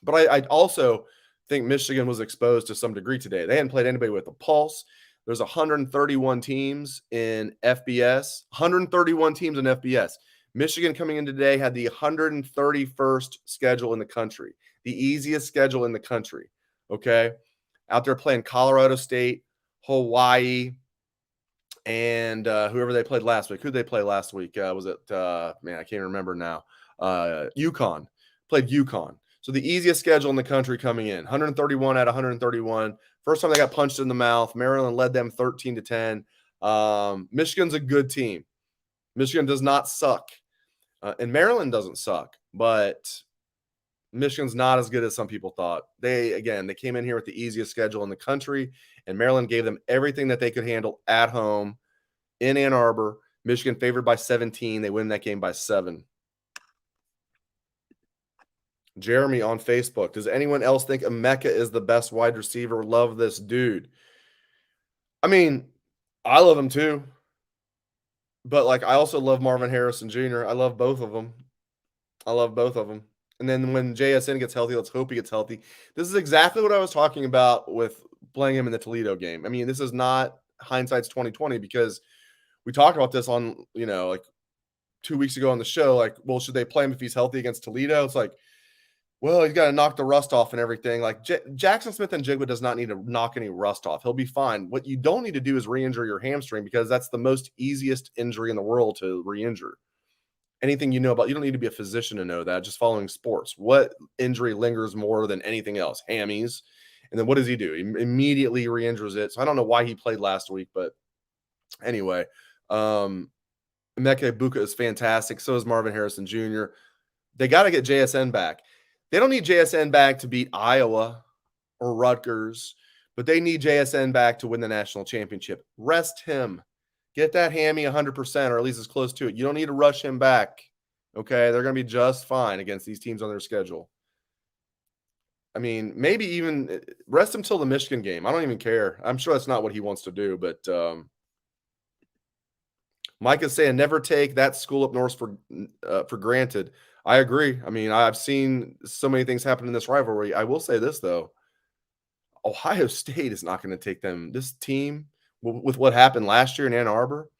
But I also think Michigan was exposed to some degree today. They hadn't played anybody with a pulse. There's 131 teams in FBS. 131 teams in FBS. Michigan coming in today had the 131st schedule in the country, the easiest schedule in the country. Okay, out there playing Colorado State, Hawaii, and whoever they played last week. Who did they play last week? Was it man? I can't remember now. UConn. Played UConn. So the easiest schedule in the country coming in. 131 out of 131. First time they got punched in the mouth. Maryland led them 13-10. Michigan's a good team. Michigan does not suck. And Maryland doesn't suck. But Michigan's not as good as some people thought. They came in here with the easiest schedule in the country, and Maryland gave them everything that they could handle at home in Ann Arbor. Michigan favored by 17. They win that game by 7. Jeremy on Facebook. Does anyone else think Emeka is the best wide receiver? Love this dude. I mean, I love him too. But, I also love Marvin Harrison Jr. I love both of them. And then when JSN gets healthy, let's hope he gets healthy. This is exactly what I was talking about with playing him in the Toledo game. I mean, this is not hindsight's 2020 because we talked about this on, 2 weeks ago on the show. Well, should they play him if he's healthy against Toledo? It's well, he's got to knock the rust off and everything. Jackson Smith-Njigba does not need to knock any rust off. He'll be fine. What you don't need to do is re-injure your hamstring because that's the most easiest injury in the world to re-injure. Anything you know about, you don't need to be a physician to know that. Just following sports. What injury lingers more than anything else? Hammies. And then what does he do? He immediately re-injures it. So I don't know why he played last week, but anyway, Emeka Egbuka is fantastic. So is Marvin Harrison Jr. They got to get JSN back. They don't need JSN back to beat Iowa or Rutgers, but they need JSN back to win the national championship. Rest him. Get that hammy 100%, or at least as close to it. You don't need to rush him back. Okay, they're going to be just fine against these teams on their schedule. I mean, maybe even rest him till the Michigan game. I don't even care. I'm sure that's not what he wants to do, but Mike is saying never take that school up north for granted. I agree. I mean, I've seen so many things happen in this rivalry. I will say this, though. Ohio State is not going to take them. This team, with what happened last year in Ann Arbor,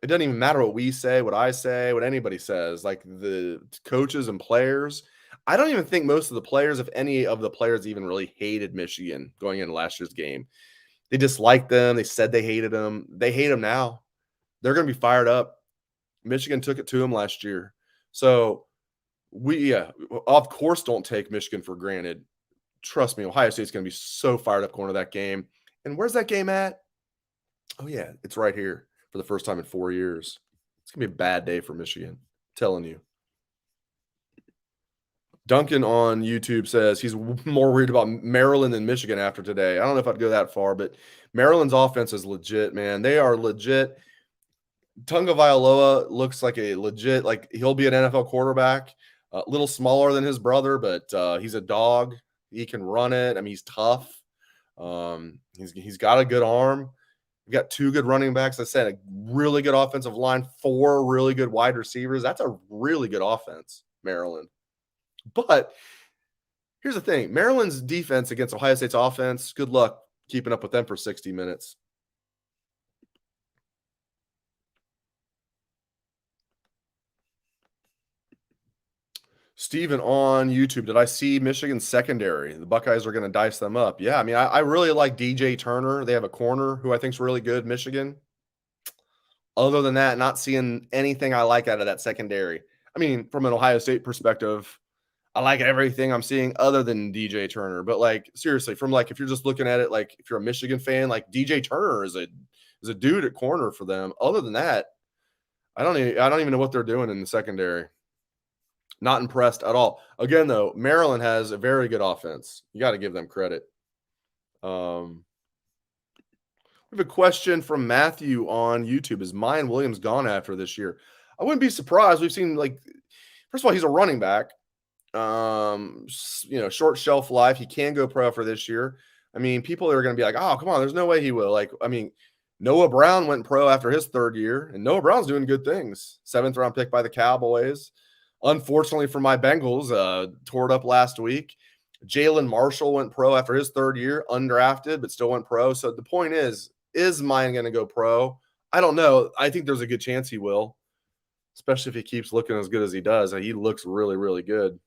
it doesn't even matter what we say, what I say, what anybody says. The coaches and players, I don't even think most of the players, if any of the players even really hated Michigan going into last year's game. They disliked them. They said they hated them. They hate them now. They're going to be fired up. Michigan took it to them last year. So we, of course, don't take Michigan for granted. Trust me, Ohio State's going to be so fired up going to that game. And where's that game at? Oh, yeah, it's right here for the first time in 4 years. It's going to be a bad day for Michigan. I'm telling you. Duncan on YouTube says he's more worried about Maryland than Michigan after today. I don't know if I'd go that far, but Maryland's offense is legit, man. They are legit. Tunga Vailoa looks like a legit, he'll be an NFL quarterback, a little smaller than his brother, but he's a dog. He can run it. I mean, he's tough. He's got a good arm. We've got 2 good running backs. I said a really good offensive line, 4 really good wide receivers. That's a really good offense, Maryland. But here's the thing. Maryland's defense against Ohio State's offense, good luck keeping up with them for 60 minutes. Steven on YouTube, did I see Michigan's secondary? The Buckeyes are going to dice them up. Yeah, I mean, I really like DJ Turner. They have a corner who I think is really good, Michigan. Other than that, not seeing anything I like out of that secondary. I mean, from an Ohio State perspective, I like everything I'm seeing other than DJ Turner. But, seriously, from, if you're just looking at it, if you're a Michigan fan, DJ Turner is a dude at corner for them. Other than that, I don't even know what they're doing in the secondary. Not impressed at all. Again, though, Maryland has a very good offense. You got to give them credit. We have a question from Matthew on YouTube. Is Mayan Williams gone after this year? I wouldn't be surprised. We've seen, first of all, he's a running back. Short shelf life. He can go pro for this year. I mean, people are going to be like, oh, come on, there's no way he will. Noah Brown went pro after his 3rd year, and Noah Brown's doing good things. 7th round pick by the Cowboys. unfortunately for my Bengals, tore it up last week. Jalen Marshall went pro after his third year, undrafted, but still went pro. So the point is mine going to go pro? I don't know. I think there's a good chance he will, especially if he keeps looking as good as he does. He looks really, really good.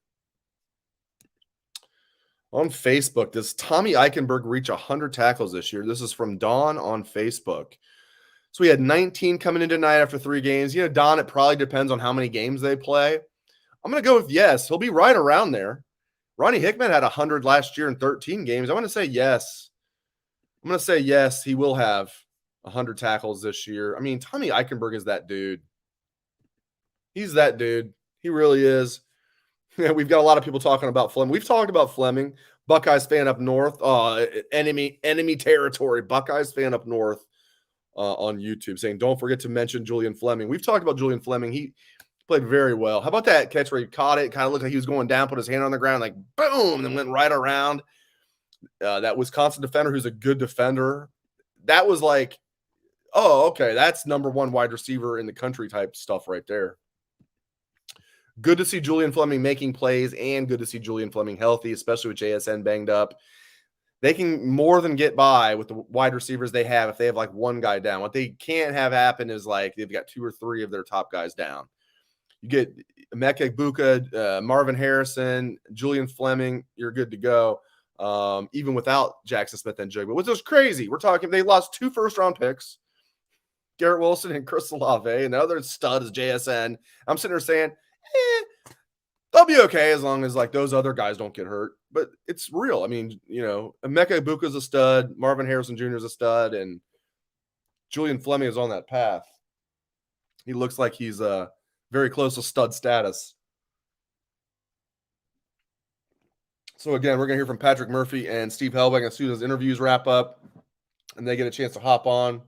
On Facebook, does Tommy Eichenberg reach 100 tackles this year? This is from Don on Facebook. So we had 19 coming in tonight after 3 games. Don, it probably depends on how many games they play. I'm going to go with yes. He'll be right around there. Ronnie Hickman had 100 last year in 13 games. I'm going to say yes. I'm going to say yes, he will have 100 tackles this year. I mean, Tommy Eichenberg is that dude. He's that dude. He really is. Yeah, we've got a lot of people talking about Fleming. We've talked about Fleming. Buckeyes fan up north. Enemy territory. Buckeyes fan up north on YouTube saying, don't forget to mention Julian Fleming. We've talked about Julian Fleming. He played very well. How about that catch where he caught it? Kind of looked like he was going down, put his hand on the ground, like boom, and then went right around. That Wisconsin defender who's a good defender. That was like, oh, okay, that's number 1 wide receiver in the country type stuff right there. Good to see Julian Fleming making plays and good to see Julian Fleming healthy, especially with JSN banged up. They can more than get by with the wide receivers they have if they have like one guy down. What they can't have happen is like they've got 2 or 3 of their top guys down. You get Emeka Egbuka, Marvin Harrison, Julian Fleming, you're good to go. Even without Jackson Smith-Njigba, which is crazy. We're talking they lost 2 first-round picks, Garrett Wilson and Chris Olave, and the other stud is JSN. I'm sitting there saying, they'll be okay as long as like those other guys don't get hurt. But it's real. I mean, Emeka Egbuka is a stud, Marvin Harrison Jr. is a stud, and Julian Fleming is on that path. He looks like he's very close to stud status. So again, we're going to hear from Patrick Murphy and Steve Helbig as soon as interviews wrap up and they get a chance to hop on.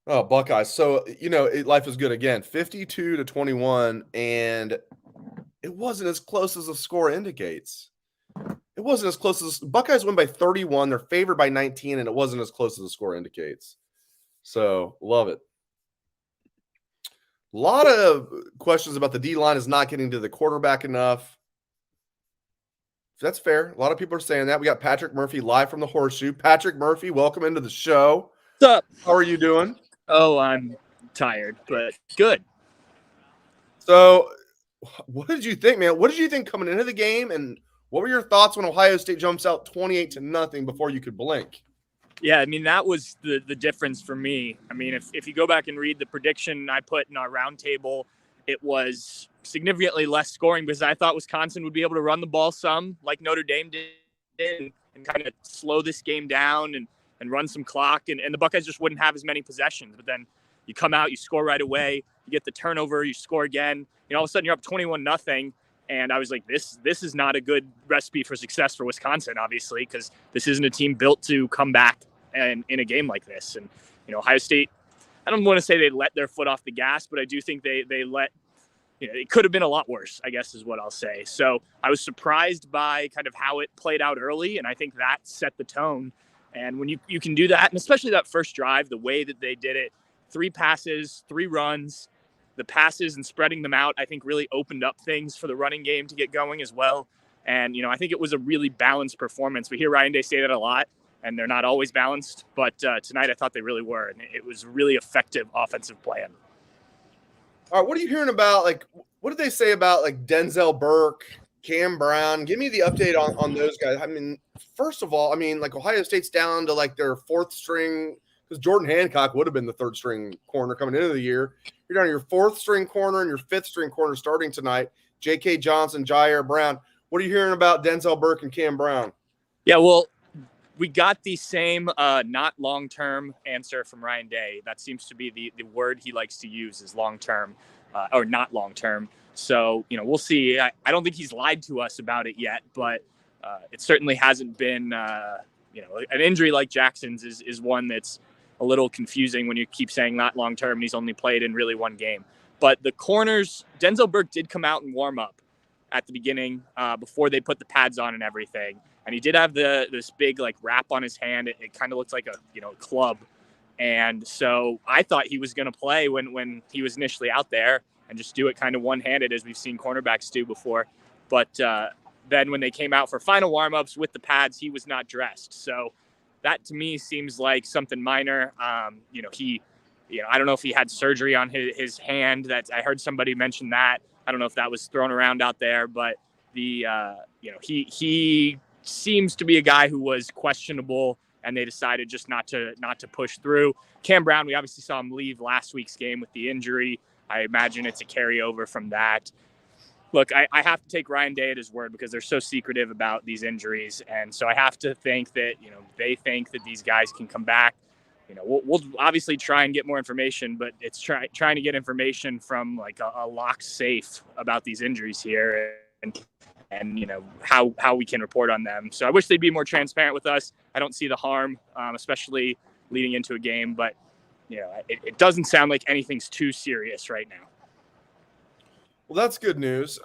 Oh, Buckeyes. So, life is good again. 52-21, and it wasn't as close as the score indicates. It wasn't as close as Buckeyes win by 31. They're favored by 19, and it wasn't as close as the score indicates. So, love it. A lot of questions about the D-line is not getting to the quarterback enough. That's fair. A lot of people are saying that. We got Patrick Murphy live from the Horseshoe. Patrick Murphy, welcome into the show. What's up? How are you doing? Oh, I'm tired, but good. So, what did you think, man? What did you think coming into the game, and what were your thoughts when Ohio State jumps out 28-0 before you could blink? Yeah, I mean, that was the difference for me. I mean, if you go back and read the prediction I put in our roundtable, it was significantly less scoring because I thought Wisconsin would be able to run the ball some, like Notre Dame did, and kind of slow this game down and run some clock. And the Buckeyes just wouldn't have as many possessions. But then you come out, you score right away, you get the turnover, you score again. All of a sudden you're up 21-0. And I was like, this is not a good recipe for success for Wisconsin, obviously, because this isn't a team built to come back in a game like this. And, Ohio State, I don't want to say they let their foot off the gas, but I do think they let, it could have been a lot worse, I guess is what I'll say. So I was surprised by kind of how it played out early, and I think that set the tone. And when you can do that, and especially that first drive, the way that they did it, 3 passes, 3 runs, the passes and spreading them out, I think really opened up things for the running game to get going as well. And, I think it was a really balanced performance. We hear Ryan Day say that a lot, and they're not always balanced. But tonight I thought they really were, and it was a really effective offensive plan. All right, what are you hearing about, what did they say about, Denzel Burke, Cam Brown? Give me the update on those guys. I mean, first of all, Ohio State's down to, their 4th string, because Jordan Hancock would have been the 3rd string corner coming into the year. You're down to your 4th string corner and your 5th string corner starting tonight. J.K. Johnson, Jire Brown. What are you hearing about Denzel Burke and Cam Brown? Yeah, well, we got the same not long-term answer from Ryan Day. That seems to be the word he likes to use is long-term or not long-term. So, we'll see. I don't think he's lied to us about it yet, but it certainly hasn't been, an injury like Jackson's is one that's a little confusing when you keep saying not long-term and he's only played in really 1 game. But the corners, Denzel Burke did come out and warm up at the beginning before they put the pads on and everything. And he did have this big wrap on his hand. It kind of looks like a club. And so I thought he was going to play when he was initially out there. and just do it kind of one-handed as we've seen cornerbacks do before. But then when they came out for final warm-ups with the pads, he was not dressed. So that to me seems like something minor. I don't know if he had surgery on his hand. I heard somebody mention that. I don't know if that was thrown around out there, but he seems to be a guy who was questionable, and they decided just not to push through. Cam Brown, we obviously saw him leave last week's game with the injury. I imagine it's a carryover from that. Look, I have to take Ryan Day at his word because they're so secretive about these injuries. And so I have to think that, they think that these guys can come back. We'll obviously try and get more information, but it's trying to get information from like a locked safe about these injuries here and how we can report on them. So I wish they'd be more transparent with us. I don't see the harm, especially leading into a game, but it doesn't sound like anything's too serious right now. Well, that's good news.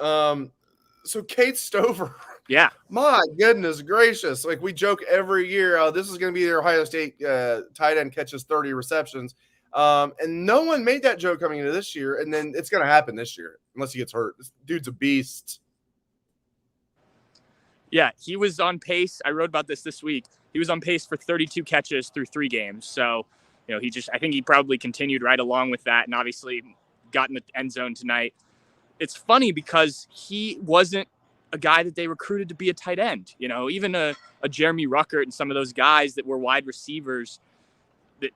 So Kate Stover. Yeah. My goodness gracious. Like we joke every year, this is going to be their Ohio State tight end catches 30 receptions. And no one made that joke coming into this year. And then it's going to happen this year unless he gets hurt. This dude's a beast. Yeah, he was on pace. I wrote about this week. He was on pace for 32 catches through 3 games. So, I think he probably continued right along with that and obviously got in the end zone tonight. It's funny because he wasn't a guy that they recruited to be a tight end. Even a Jeremy Ruckert and some of those guys that were wide receivers,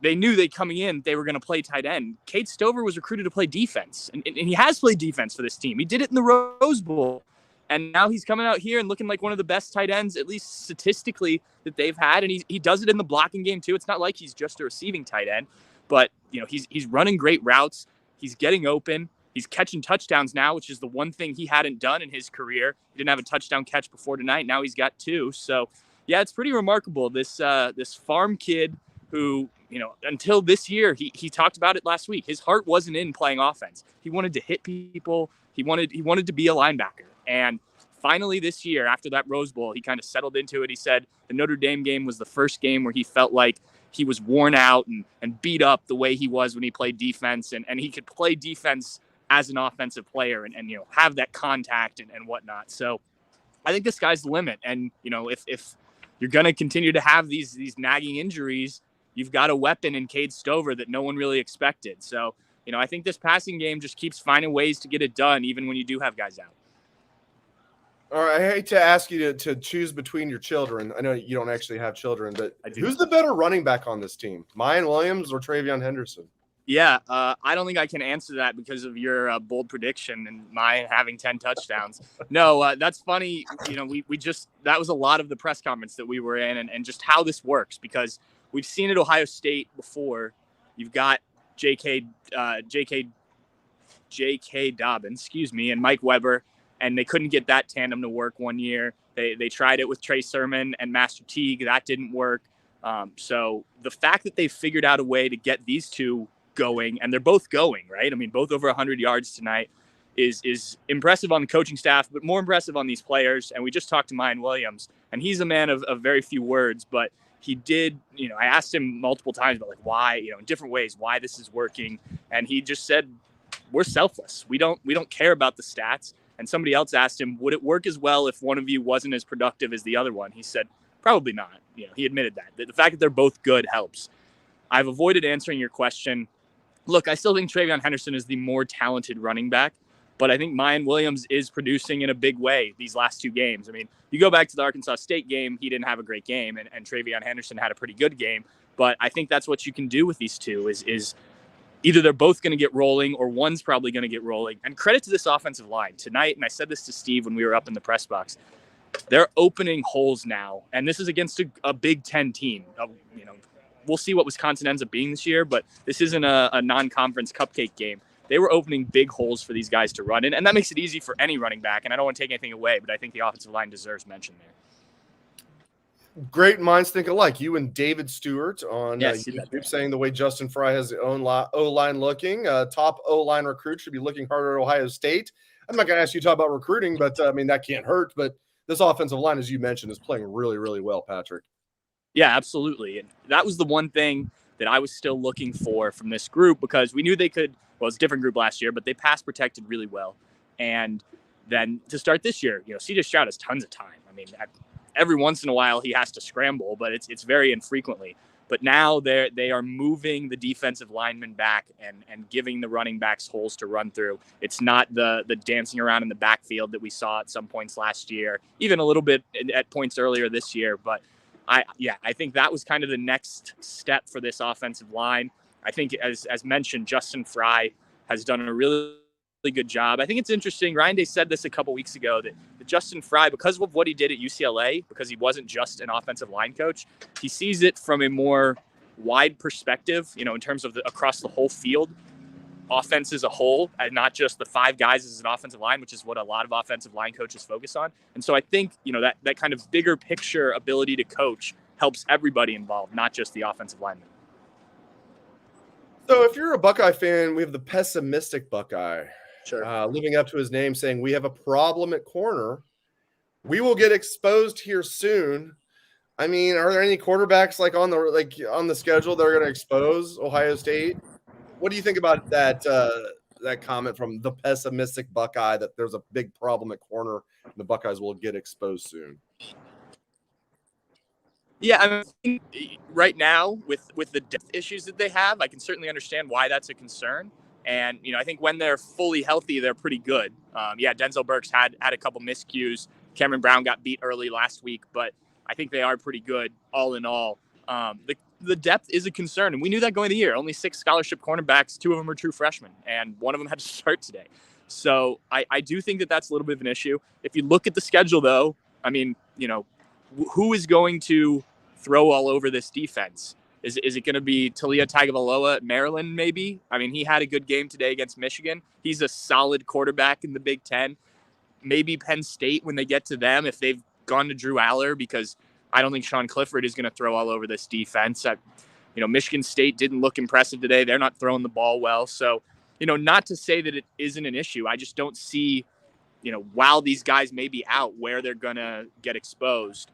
they knew they coming in, they were going to play tight end. Kate Stover was recruited to play defense, and he has played defense for this team. He did it in the Rose Bowl, and now he's coming out here and looking like one of the best tight ends, at least statistically, that they've had, and he does it in the blocking game too. It's not like he's just a receiving tight end, but he's running great routes. He's getting open. He's catching touchdowns now, which is the one thing he hadn't done in his career. He didn't have a touchdown catch before tonight. Now he's got 2. So, yeah, it's pretty remarkable. This farm kid who, until this year, he talked about it last week. His heart wasn't in playing offense. He wanted to hit people. He wanted to be a linebacker. And finally this year, after that Rose Bowl, he kind of settled into it. He said the Notre Dame game was the first game where he felt like he was worn out and beat up the way he was when he played defense. And he could play defense as an offensive player and have that contact and whatnot. So I think the sky's the limit. And, if you're going to continue to have these nagging injuries, you've got a weapon in Cade Stover that no one really expected. So, I think this passing game just keeps finding ways to get it done, even when you do have guys out. All right. I hate to ask you to choose between your children. I know you don't actually have children, but who's the better running back on this team? Mayan Williams or Travion Henderson? Yeah, I don't think I can answer that because of your bold prediction and mine having 10 touchdowns. No, that's funny. We just that was a lot of the press conference that we were in and just how this works because we've seen it Ohio State before. You've got J.K. Dobbins, and Mike Weber, and they couldn't get that tandem to work one year. They tried it with Trey Sermon and Master Teague. That didn't work. So the fact that they figured out a way to get these two going, and they're both going, right? I mean, both over 100 yards tonight is impressive on the coaching staff, but more impressive on these players. And we just talked to Mayan Williams, and he's a man of very few words, but he did, I asked him multiple times about like why, in different ways, why this is working. And he just said, we're selfless. We don't care about the stats. And somebody else asked him, would it work as well if one of you wasn't as productive as the other one? He said, probably not. He admitted that. The fact that they're both good helps. I've avoided answering your question. Look, I still think Travion Henderson is the more talented running back, but I think Mayan Williams is producing in a big way these last 2 games. I mean, you go back to the Arkansas State game, he didn't have a great game, and Travion Henderson had a pretty good game, but I think that's what you can do with these two is either they're both going to get rolling or one's probably going to get rolling. And credit to this offensive line tonight, and I said this to Steve when we were up in the press box, they're opening holes now, and this is against a Big Ten team. We'll see what Wisconsin ends up being this year, but this isn't a non-conference cupcake game. They were opening big holes for these guys to run in, and that makes it easy for any running back, and I don't want to take anything away, but I think the offensive line deserves mention there. Great minds think alike. You and David Stewart on YouTube saying the way Justin Fry has his own O-line looking. Top O-line recruit should be looking harder at Ohio State. I'm not going to ask you to talk about recruiting, but, that can't hurt. But this offensive line, as you mentioned, is playing really, really well, Patrick. Yeah, absolutely. And that was the one thing that I was still looking for from this group because we knew they could well, it's a different group last year, but they pass protected really well. And then to start this year, CJ Stroud has tons of time. I mean, every once in a while he has to scramble, but it's very infrequently. But now they are moving the defensive linemen back and giving the running backs holes to run through. It's not the dancing around in the backfield that we saw at some points last year, even a little bit at points earlier this year. But I think that was kind of the next step for this offensive line. I think, as mentioned, Justin Fry has done a really good job. I think it's interesting. Ryan Day said this a couple weeks ago that Justin Fry, because of what he did at UCLA, because he wasn't just an offensive line coach, he sees it from a more wide perspective, in terms of across the whole field, offense as a whole, and not just the 5 guys as an offensive line, which is what a lot of offensive line coaches focus on. And so I think, that kind of bigger picture ability to coach helps everybody involved, not just the offensive lineman. So if you're a Buckeye fan, we have the pessimistic Buckeye. Sure. Living up to his name, saying we have a problem at corner. We will get exposed here soon. I mean, are there any quarterbacks on the schedule that are going to expose Ohio State? What do you think about that comment from the pessimistic Buckeye that there's a big problem at corner and the Buckeyes will get exposed soon? Yeah, I mean, right now with the depth issues that they have, I can certainly understand why that's a concern. And, I think when they're fully healthy, they're pretty good. Denzel Burke's had a couple miscues. Cameron Brown got beat early last week, but I think they are pretty good all in all. The depth is a concern, and we knew that going into the year. Only 6 scholarship cornerbacks, 2 of them are true freshmen, and one of them had to start today. So I do think that that's a little bit of an issue. If you look at the schedule, though, I mean, who is going to throw all over this defense? Is it going to be Talia Tagovailoa at Maryland, maybe? I mean, he had a good game today against Michigan. He's a solid quarterback in the Big Ten. Maybe Penn State when they get to them, if they've gone to Drew Aller, because I don't think Sean Clifford is going to throw all over this defense. Michigan State didn't look impressive today. They're not throwing the ball well. So, not to say that it isn't an issue. I just don't see, while these guys may be out, where they're going to get exposed.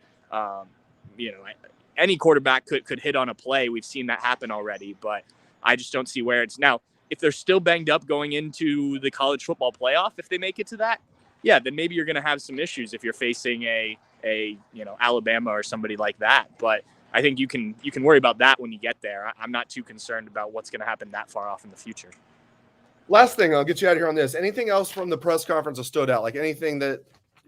Any quarterback could hit on a play. We've seen that happen already, but I just don't see where it's now. If they're still banged up going into the college football playoff, if they make it to that, yeah, then maybe you're going to have some issues if you're facing a Alabama or somebody like that. But I think you can worry about that when you get there. I'm not too concerned about what's going to happen that far off in the future. Last thing, I'll get you out of here on this. Anything else from the press conference that stood out? Like anything that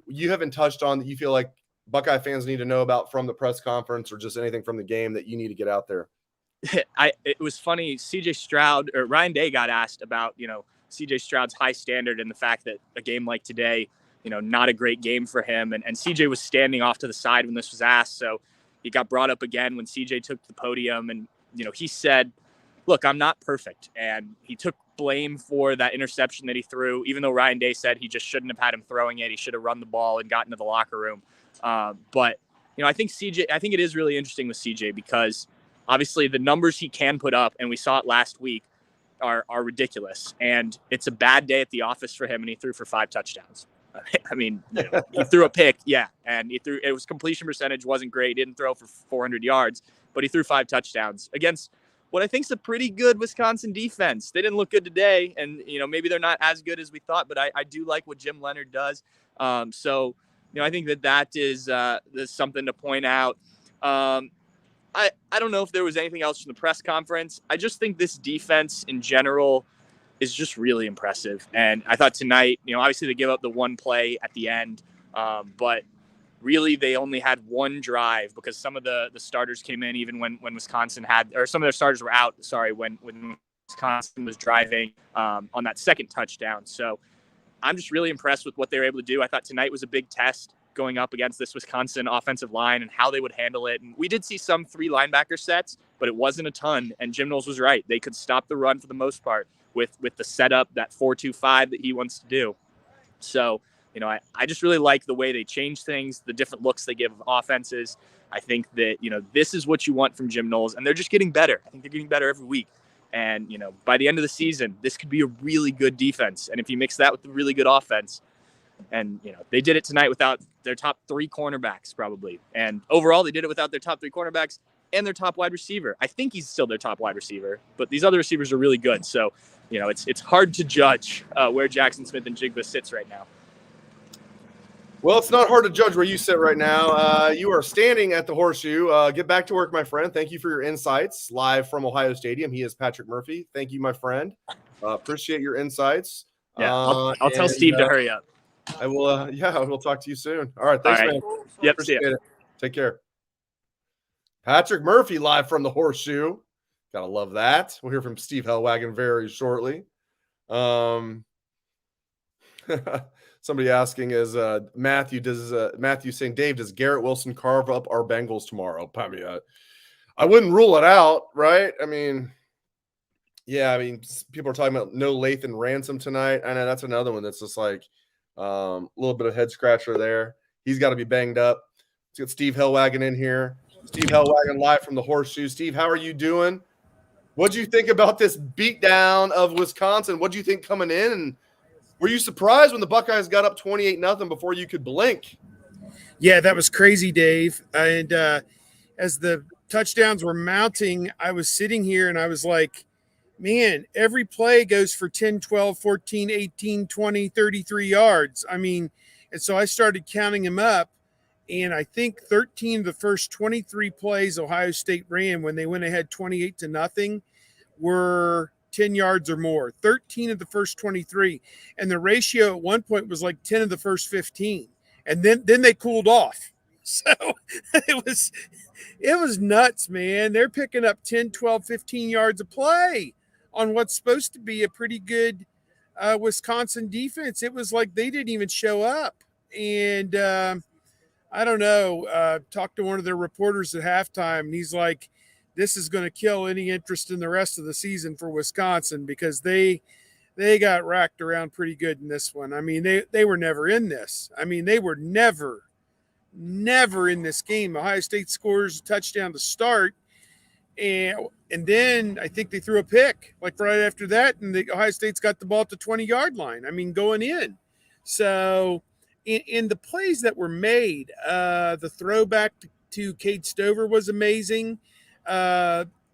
you haven't touched on that you feel like Buckeye fans need to know about from the press conference, or just anything from the game that you need to get out there? It was funny. CJ Stroud, or Ryan Day, got asked about, CJ Stroud's high standard and the fact that a game like today, not a great game for him. And CJ was standing off to the side when this was asked. So he got brought up again when CJ took the podium. And, he said, look, I'm not perfect. And he took blame for that interception that he threw, even though Ryan Day said he just shouldn't have had him throwing it. He should have run the ball and gotten to the locker room. But I think it is really interesting with CJ because obviously the numbers he can put up, and we saw it last week, are ridiculous. And it's a bad day at the office for him, and he threw for 5 touchdowns. I mean, he threw a pick, yeah, and it was completion percentage wasn't great. He didn't throw for 400 yards, but he threw 5 touchdowns against what I think is a pretty good Wisconsin defense. They didn't look good today, and maybe they're not as good as we thought, but I do like what Jim Leonhard does. So I think that is something to point out. I don't know if there was anything else from the press conference. I just think this defense in general is just really impressive. And I thought tonight, obviously they give up the one play at the end, but really they only had one drive because some of the starters came in even when Wisconsin or some of their starters were out, when Wisconsin was driving on that second touchdown. So I'm just really impressed with what they were able to do. I thought tonight was a big test going up against this Wisconsin offensive line and how they would handle it. And we did see some 3 linebacker sets, but it wasn't a ton. And Jim Knowles was right. They could stop the run for the most part with the setup, that 4-2-5 that he wants to do. So, I just really like the way they change things, the different looks they give offenses. I think that, this is what you want from Jim Knowles, and they're just getting better. I think they're getting better every week. And, by the end of the season, this could be a really good defense. And if you mix that with a really good offense, and, they did it tonight without their top 3 cornerbacks probably. And overall, they did it without their top 3 cornerbacks. and their top wide receiver. I think he's still their top wide receiver, but these other receivers are really good. So, it's hard to judge where Jackson Smith-Njigba sits right now. Well, it's not hard to judge where you sit right now. You are standing at the Horseshoe. Get back to work, my friend. Thank you for your insights live from Ohio Stadium. He is Patrick Murphy. Thank you, my friend. Appreciate your insights. Yeah, I'll tell Steve to hurry up. I will. We'll talk to you soon. All right. Thanks, man. Yep. Appreciate it. Take care. Patrick Murphy live from the Horseshoe. Gotta love that. We'll hear from Steve Hellwagon very shortly. Somebody asking is Matthew saying, Dave, does Garrett Wilson carve up our Bengals tomorrow? I mean, I wouldn't rule it out, right? I mean, people are talking about no Lathan Ransom tonight. I know that's another one that's just like a little bit of head scratcher there. He's got to be banged up. Let's get Steve Hellwagon in here. Steve Hellwagon live from the Horseshoe. Steve, how are you doing? What do you think about this beatdown of Wisconsin? What do you think coming in? And were you surprised when the Buckeyes got up 28-0 before you could blink? Yeah, that was crazy, Dave. And as the touchdowns were mounting, I was sitting here and I was like, man, every play goes for 10, 12, 14, 18, 20, 33 yards. I mean, and so I started counting them up. And I think 13 of the first 23 plays Ohio State ran when they went ahead 28-0 were 10 yards or more. 13 of the first 23. And the ratio at one point was like 10 of the first 15. And then they cooled off. So it was nuts, man. They're picking up 10, 12, 15 yards a play on what's supposed to be a pretty good Wisconsin defense. It was like they didn't even show up. And I don't know, talked to one of their reporters at halftime, and he's like, this is going to kill any interest in the rest of the season for Wisconsin because they got racked around pretty good in this one. I mean, they were never in this. I mean, they were never in this game. Ohio State scores a touchdown to start, and then I think they threw a pick like right after that, and Ohio State's got the ball at the 20-yard line. I mean, going in. So in the plays that were made, the throwback to Cade Stover was amazing.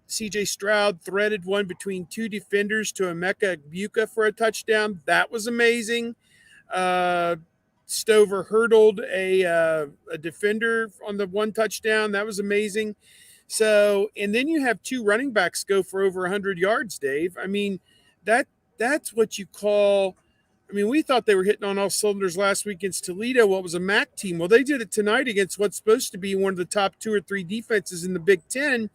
C.J. Stroud threaded one between two defenders to Emeka Egbuka for a touchdown. That was amazing. Stover hurdled a defender on the one touchdown. That was amazing. So, and then you have two running backs go for over 100 yards, Dave. I mean, that's what you call – I mean, we thought they were hitting on all cylinders last week against Toledo. What was a MAC team? Well, they did it tonight against what's supposed to be one of the top 2 or 3 defenses in the Big Ten,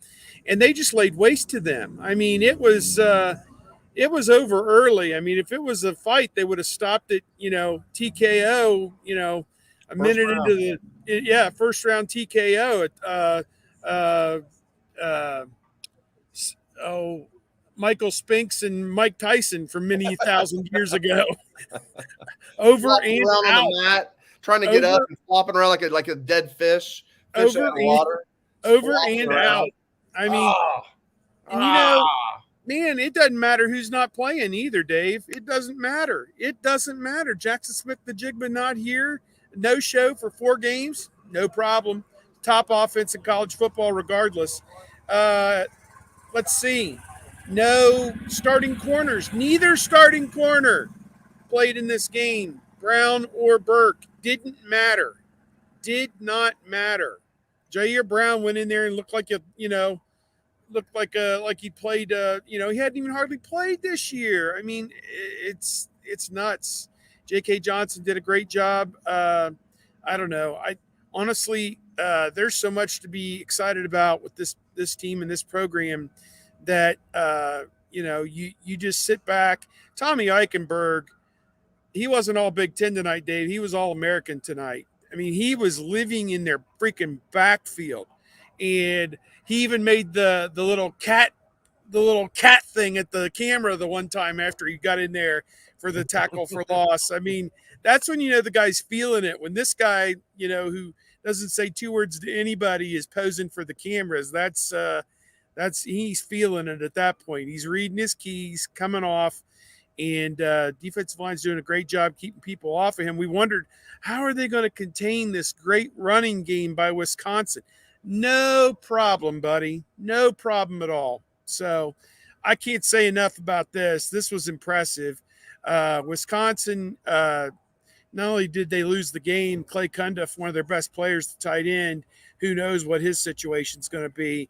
and they just laid waste to them. I mean, it was over early. I mean, if it was a fight, they would have stopped it, TKO, a minute into the first round TKO at Michael Spinks and Mike Tyson from many thousand years ago. Over and out. On the mat, trying to get up and flopping around like a dead fish out of water. Over and out. I mean, man, it doesn't matter who's not playing either, Dave. It doesn't matter. It doesn't matter. Jackson Smith-Njigba not here. No show for 4 games. No problem. Top offense in college football regardless. Let's see. No starting corners. Neither starting corner played in this game. Brown or Burke. Didn't matter. Did not matter. Jair Brown went in there and looked like he played. He hadn't even hardly played this year. I mean, it's nuts. J.K. Johnson did a great job. I don't know. I honestly, there's so much to be excited about with this team and this program that you just sit back. Tommy Eichenberg, he wasn't all Big Ten tonight, Dave. He was all American tonight. I mean, he was living in their freaking backfield, and he even made the little cat thing at the camera the one time after he got in there for the tackle for loss. I mean, that's when the guy's feeling it. When this guy, who doesn't say 2 words to anybody, is posing for the cameras, that's he's feeling it at that point. He's reading his keys, coming off, and defensive line's doing a great job keeping people off of him. We wondered, how are they going to contain this great running game by Wisconsin? No problem, buddy. No problem at all. So I can't say enough about this. This was impressive. Wisconsin, not only did they lose the game, Clay Cundiff, one of their best players, the tight end, who knows what his situation's going to be.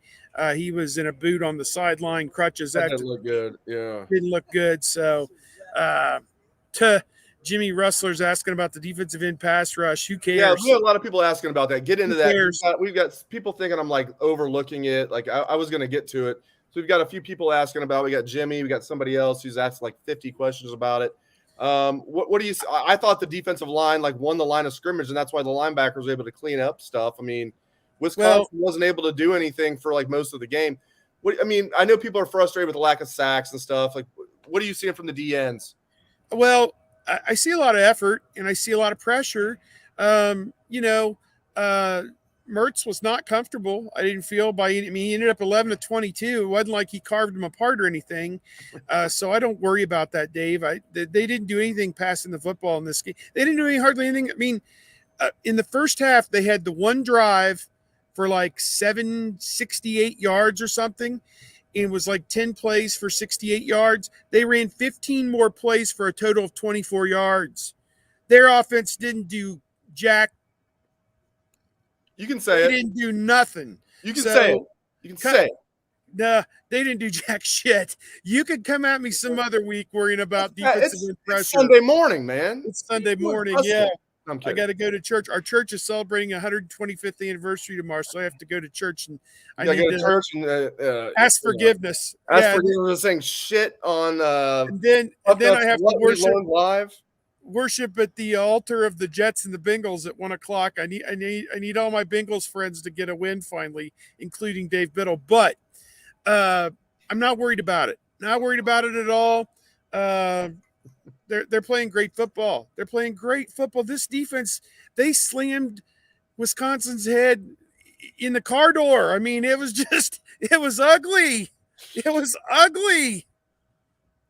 He was in a boot on the sideline, crutches. That didn't look good. Yeah. Didn't look good. So to Jimmy Rustler's asking about the defensive end pass rush. Who cares? Yeah, we have a lot of people asking about that. Get into that. cares? We've got people thinking I'm like overlooking it. Like I was going to get to it. So we've got a few people asking about. We got Jimmy. We got somebody else who's asked like 50 questions about it. What do you? I thought the defensive line like won the line of scrimmage, and that's why the linebackers were able to clean up stuff. I mean, Wisconsin wasn't able to do anything for like most of the game. I know people are frustrated with the lack of sacks and stuff. Like, what are you seeing from the DNs? Well, I see a lot of effort and I see a lot of pressure. Mertz was not comfortable. I didn't feel he ended up 11 to 22. It wasn't like he carved him apart or anything. So I don't worry about that, Dave. They didn't do anything passing the football in this game. They didn't do hardly anything. I mean, in the first half, they had the one drive for like 768 yards or something. It was like 10 plays for 68 yards. They ran 15 more plays for a total of 24 yards. Their offense didn't do jack. You can say They didn't do nothing. You can say it. You can say it. Nah, they didn't do jack shit. You could come at me some other week worrying about defensive pressure. It's Sunday morning, man. It's Sunday morning, yeah. I got to go to church. Our church is celebrating 125th anniversay tomorrow, so I have to go to church, and I need to church and ask forgiveness. Ask forgiveness, saying shit on. And then I have to worship at the altar of the Jets and the Bengals at 1:00. I need all my Bengals friends to get a win finally, including Dave Biddle. But I'm not worried about it. Not worried about it at all. They're playing great football. They're playing great football. This defense, they slammed Wisconsin's head in the car door. I mean, it was ugly. It was ugly.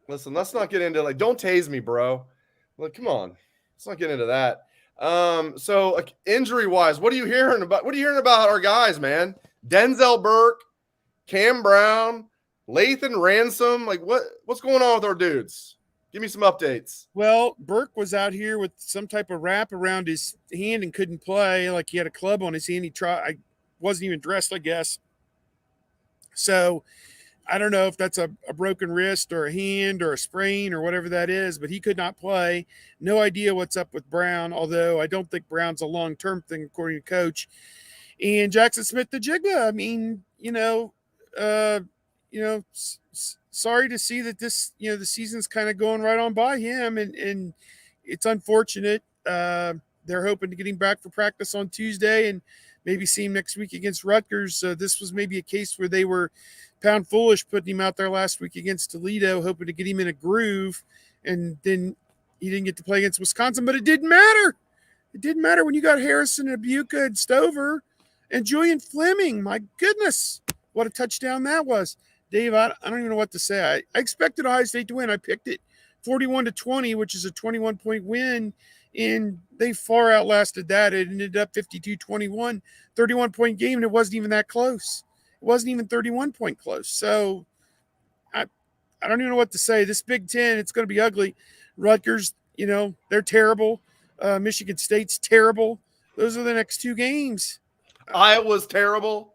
Listen, let's not get into don't tase me, bro. Like, come on. Let's not get into that. So like injury wise, what are you hearing about? What are you hearing about our guys, man? Denzel Burke, Cam Brown, Lathan Ransom. Like what's going on with our dudes? Give me some updates. Well, Burke was out here with some type of wrap around his hand and couldn't play. Like he had a club on his hand. I wasn't even dressed, I guess. So I don't know if that's a broken wrist or a hand or a sprain or whatever that is, but he could not play. No idea what's up with Brown, although I don't think Brown's a long-term thing, according to coach. And Jackson Smith-Njigba, I mean, sorry to see that this, the season's kind of going right on by him, and it's unfortunate. They're hoping to get him back for practice on Tuesday and maybe see him next week against Rutgers. This was maybe a case where they were pound foolish putting him out there last week against Toledo, hoping to get him in a groove, and then he didn't get to play against Wisconsin, but it didn't matter. It didn't matter when you got Harrison and Abuka and Stover and Julian Fleming. My goodness, what a touchdown that was. Dave, I don't even know what to say. I expected Ohio State to win. I picked it 41-20, which is a 21-point win, and they far outlasted that. It ended up 52-21, 31-point game, and it wasn't even that close. It wasn't even 31-point close. So I don't even know what to say. This Big Ten, it's going to be ugly. Rutgers, they're terrible. Michigan State's terrible. Those are the next two games. Iowa's terrible.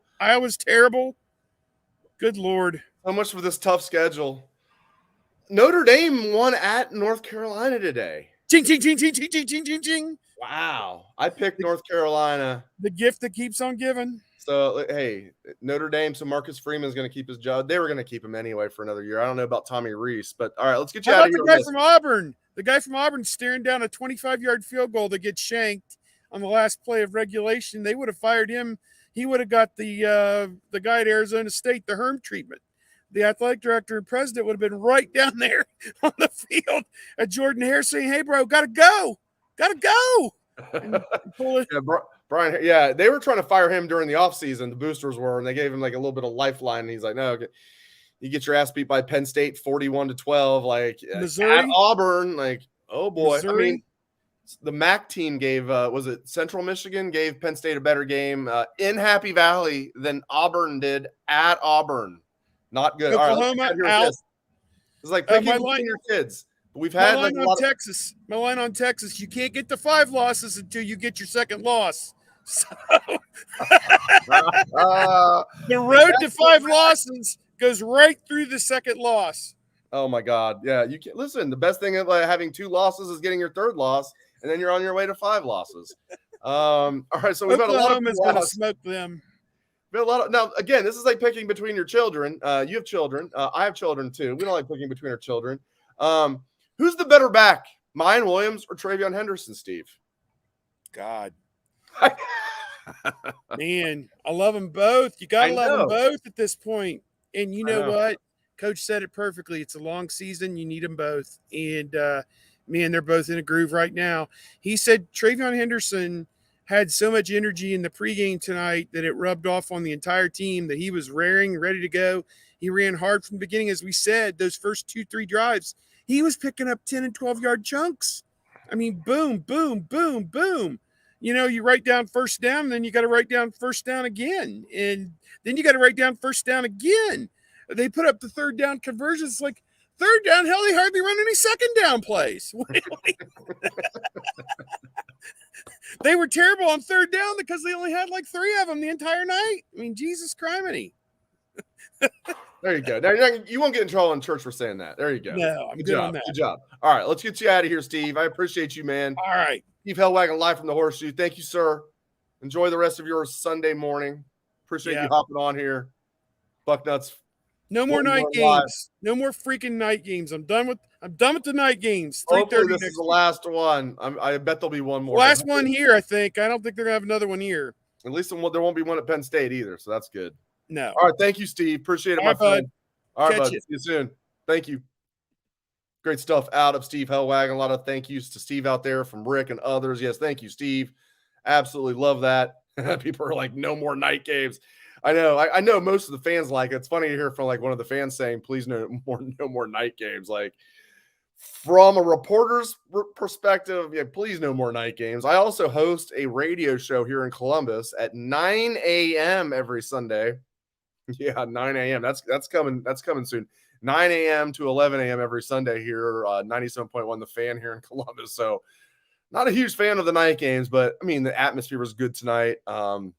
Good Lord. So much for this tough schedule. Notre Dame won at North Carolina today. Ching, ching, ching, ching, ching, ching, ching, ching, ching. Wow. I picked North Carolina. The gift that keeps on giving. So, hey, Notre Dame, so Marcus Freeman's going to keep his job. They were going to keep him anyway for another year. I don't know about Tommy Rees, but all right, let's get you out of here. The guy from Auburn. The guy from Auburn staring down a 25-yard field goal that gets shanked on the last play of regulation. They would have fired him. He would have got the guy at Arizona State, the Herm treatment. The athletic director and president would have been right down there on the field at Jordan Hare saying, "Hey, bro, gotta go. And pull it. Brian, they were trying to fire him during the offseason. The boosters were, and they gave him like a little bit of lifeline. And he's like, "No, okay. You get your ass beat by Penn State 41-12, like Missouri, at Auburn, like, oh boy." Missouri, the MAC team gave, was it Central Michigan gave Penn State a better game in Happy Valley than Auburn did at Auburn. Not good. All right, let's Oklahoma get here with out. this. It's like picking my between line- your kids. But we've My had line like a on lot of, Texas. My line on Texas. You can't get to 5 losses until you get your second loss. So the road to 5 losses goes right through the second loss. oh my God. Yeah, you can listen. The best thing about having 2 losses is getting your 3rd loss, and then you're on your way to 5 losses. All right, so we've had a lot of Oklahoma's going to loss. smoke them. We had a lot of, now again, this is like picking between your children. You have children. I have children too. We don't like picking between our children. Who's the better back, Mayan Williams or Travion Henderson, Steve? God. Man, I love them both. You got to love them both at this point. And you know what? Coach said it perfectly. It's a long season. You need them both. And, man, they're both in a groove right now. He said Travion Henderson had so much energy in the pregame tonight that it rubbed off on the entire team, that he was raring, ready to go. He ran hard from the beginning. As we said, those first 2-3 drives, he was picking up 10 and 12-yard chunks. I mean, boom, boom, boom, boom. You know, you write down first down, then you got to write down first down again. And then you got to write down first down again. They put up the 3rd down conversions. Like, 3rd down, hell, they hardly run any 2nd down plays. They were terrible on 3rd down because they only had like 3 of them the entire night. I mean, Jesus criminy. There you go. Now you won't get in trouble in church for saying that. There you go. No, I'm good on that. Good job. All right, let's get you out of here, Steve. I appreciate you, man. All right. Steve Hellwagon live from the Horseshoe. Thank you, sir. Enjoy the rest of your Sunday morning. Appreciate you hopping on here. Bucknuts. No more night games. No more freaking night games. I'm done with the night games. 3:30. Hopefully this is the last one. I bet there'll be one more. Last one here, I think. I don't think they're gonna have another one here. At least there won't be one at Penn State either, so that's good. No. All right, thank you, Steve. Appreciate it, my friend. All right, bud. You. See you soon. Thank you. Great stuff out of Steve Hellwagon. A lot of thank yous to Steve out there from Rick and others. Yes, thank you, Steve. Absolutely love that. People are like, no more night games. I know most of the fans like it. It's funny to hear from like one of the fans saying, please no more night games. Like, from a reporter's perspective, yeah, please no more night games. I also host a radio show here in Columbus at 9 a.m. every Sunday. Yeah, 9 a.m. That's coming. That's coming soon. 9 a.m. to 11 a.m. every Sunday here, 97.1 The Fan here in Columbus. So not a huge fan of the night games, but I mean, the atmosphere was good tonight. I'm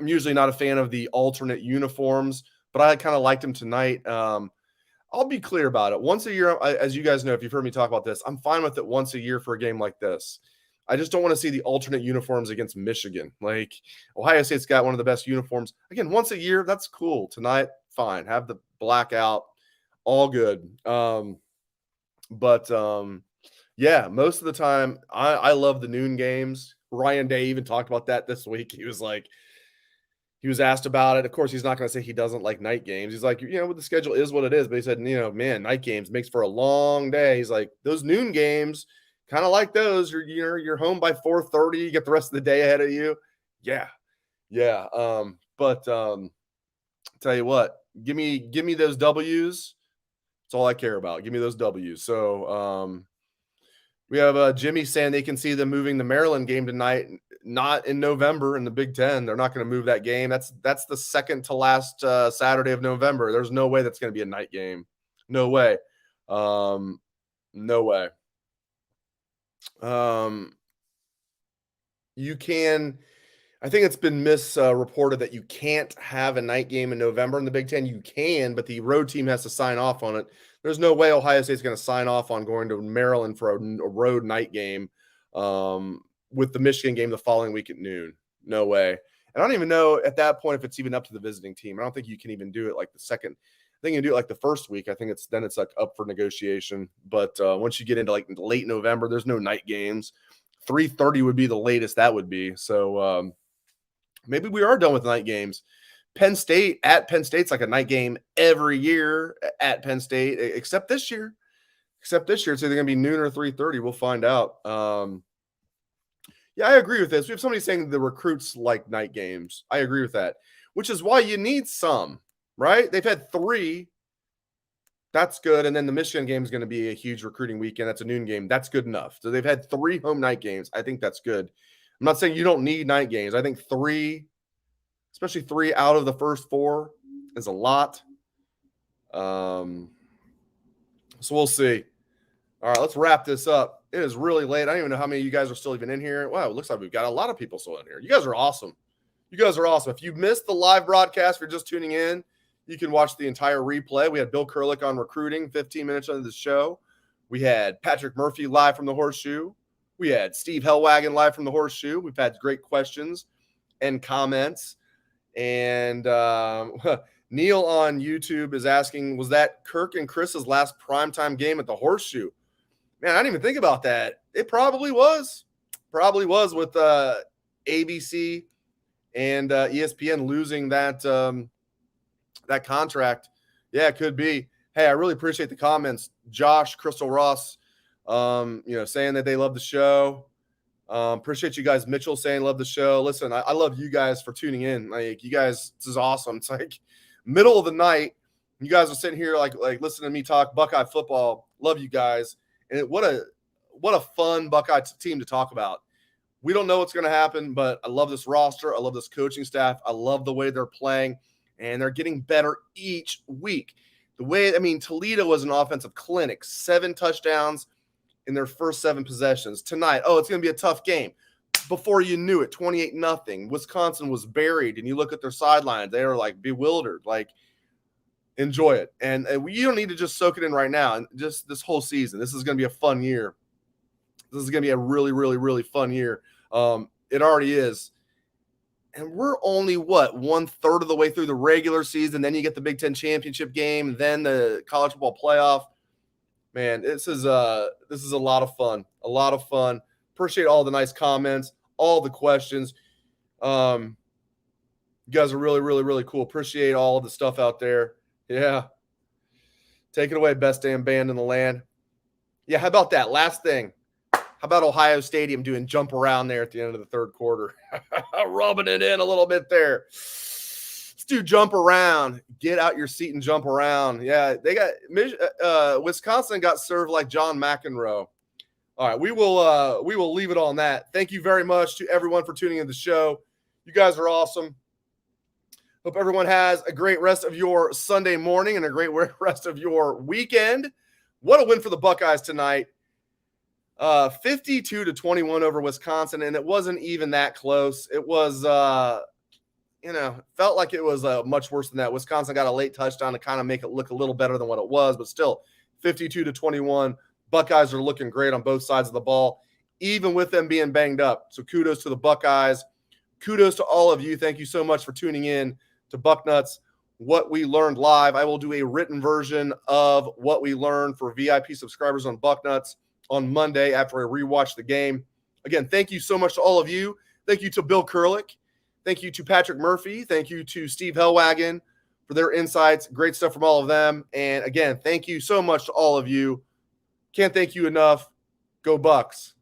usually not a fan of the alternate uniforms, but I kind of liked them tonight. I'll be clear about it. Once a year, as you guys know, if you've heard me talk about this, I'm fine with it once a year for a game like this. I just don't want to see the alternate uniforms against Michigan. Like, Ohio State's got one of the best uniforms. Again, once a year, that's cool. Tonight, fine. Have the blackout. All good. Yeah, most of the time, I love the noon games. Ryan Day even talked about that this week. He was asked about it. Of course, he's not going to say he doesn't like night games. He's like, the schedule is what it is. But he said, man, night games makes for a long day. He's like, those noon games, kind of like those. You're home by 4:30. You get the rest of the day ahead of you. Yeah. Tell you what, give me those W's. That's all I care about. Give me those W's. So we have Jimmy saying they can see them moving the Maryland game tonight. Not in November in the Big Ten. They're not going to move that game. That's the second to last Saturday of November. There's no way that's going to be a night game. No way. No way. You can. I think it's been misreported that you can't have a night game in November in the Big Ten. You can, but the road team has to sign off on it. There's no way Ohio State's going to sign off on going to Maryland for a road night game with the Michigan game the following week at noon. No way. And I don't even know at that point if it's even up to the visiting team. I don't think you can even do it like the second. I think you can do it like the first week. I think it's like up for negotiation. But once you get into like late November, there's no night games. 3:30 would be the latest that would be. So maybe we are done with night games. Penn State's like a night game every year at Penn State, except this year. It's either going to be noon or 3:30. We'll find out. Yeah, I agree with this. We have somebody saying the recruits like night games. I agree with that, which is why you need some, right? They've had 3 That's good. And then the Michigan game is going to be a huge recruiting weekend. That's a noon game. That's good enough. So they've had 3 home night games. I think that's good. I'm not saying you don't need night games. I think 3, especially 3 out of the first 4 is a lot. So we'll see. All right, let's wrap this up. It is really late. I don't even know how many of you guys are still even in here. Wow, it looks like we've got a lot of people still in here. You guys are awesome. You guys are awesome. If you missed the live broadcast, if you're just tuning in, you can watch the entire replay. We had Bill Kurelic on recruiting 15 minutes into the show. We had Patrick Murphy live from the Horseshoe. We had Steve Hellwagon live from the Horseshoe. We've had great questions and comments. And Neil on YouTube is asking, was that Kirk and Chris's last primetime game at the Horseshoe? Man, I didn't even think about that. It probably was. Probably was with ABC and ESPN losing that that contract. Yeah, it could be. Hey, I really appreciate the comments. Josh, Crystal Ross, saying that they love the show. Appreciate you guys. Mitchell saying love the show. Listen, I love you guys for tuning in. Like, you guys, this is awesome. It's like middle of the night. You guys are sitting here like listening to me talk Buckeye football. Love you guys. And what a fun Buckeye team to talk about. We don't know what's going to happen, but I love this roster. I love this coaching staff. I love the way they're playing, and they're getting better each week. Toledo was an offensive clinic, 7 touchdowns in their first 7 possessions. Tonight, it's going to be a tough game. Before you knew it, 28-0. Wisconsin was buried, and you look at their sidelines, they are like bewildered. Like, enjoy it. And you don't need to just soak it in right now. And just this whole season, this is going to be a fun year. This is going to be a really, really, really fun year. It already is. And we're only, 1/3 of the way through the regular season. Then you get the Big Ten championship game, then the college football playoff. Man, this is a lot of fun. A lot of fun. Appreciate all the nice comments, all the questions. You guys are really, really, really cool. Appreciate all of the stuff out there. Yeah. Take it away, best damn band in the land. Yeah, how about that? Last thing. How about Ohio Stadium doing jump around there at the end of the third quarter? Rubbing it in a little bit there. Let's do jump around. Get out your seat and jump around. Yeah, they got Wisconsin got served like John McEnroe. All right, we will leave it on that. Thank you very much to everyone for tuning in the show. You guys are awesome. Hope everyone has a great rest of your Sunday morning and a great rest of your weekend. What a win for the Buckeyes tonight. 52-21 over Wisconsin, and it wasn't even that close. It was, felt like it was much worse than that. Wisconsin got a late touchdown to kind of make it look a little better than what it was, but still 52-21. Buckeyes are looking great on both sides of the ball, even with them being banged up. So kudos to the Buckeyes. Kudos to all of you. Thank you so much for tuning in to Bucknuts, What We Learned Live. I will do a written version of what we learned for VIP subscribers on Bucknuts on Monday after I rewatch the game. Again, thank you so much to all of you. Thank you to Bill Kurelic. Thank you to Patrick Murphy. Thank you to Steve Hellwagon for their insights. Great stuff from all of them. And again, thank you so much to all of you. Can't thank you enough. Go Bucks.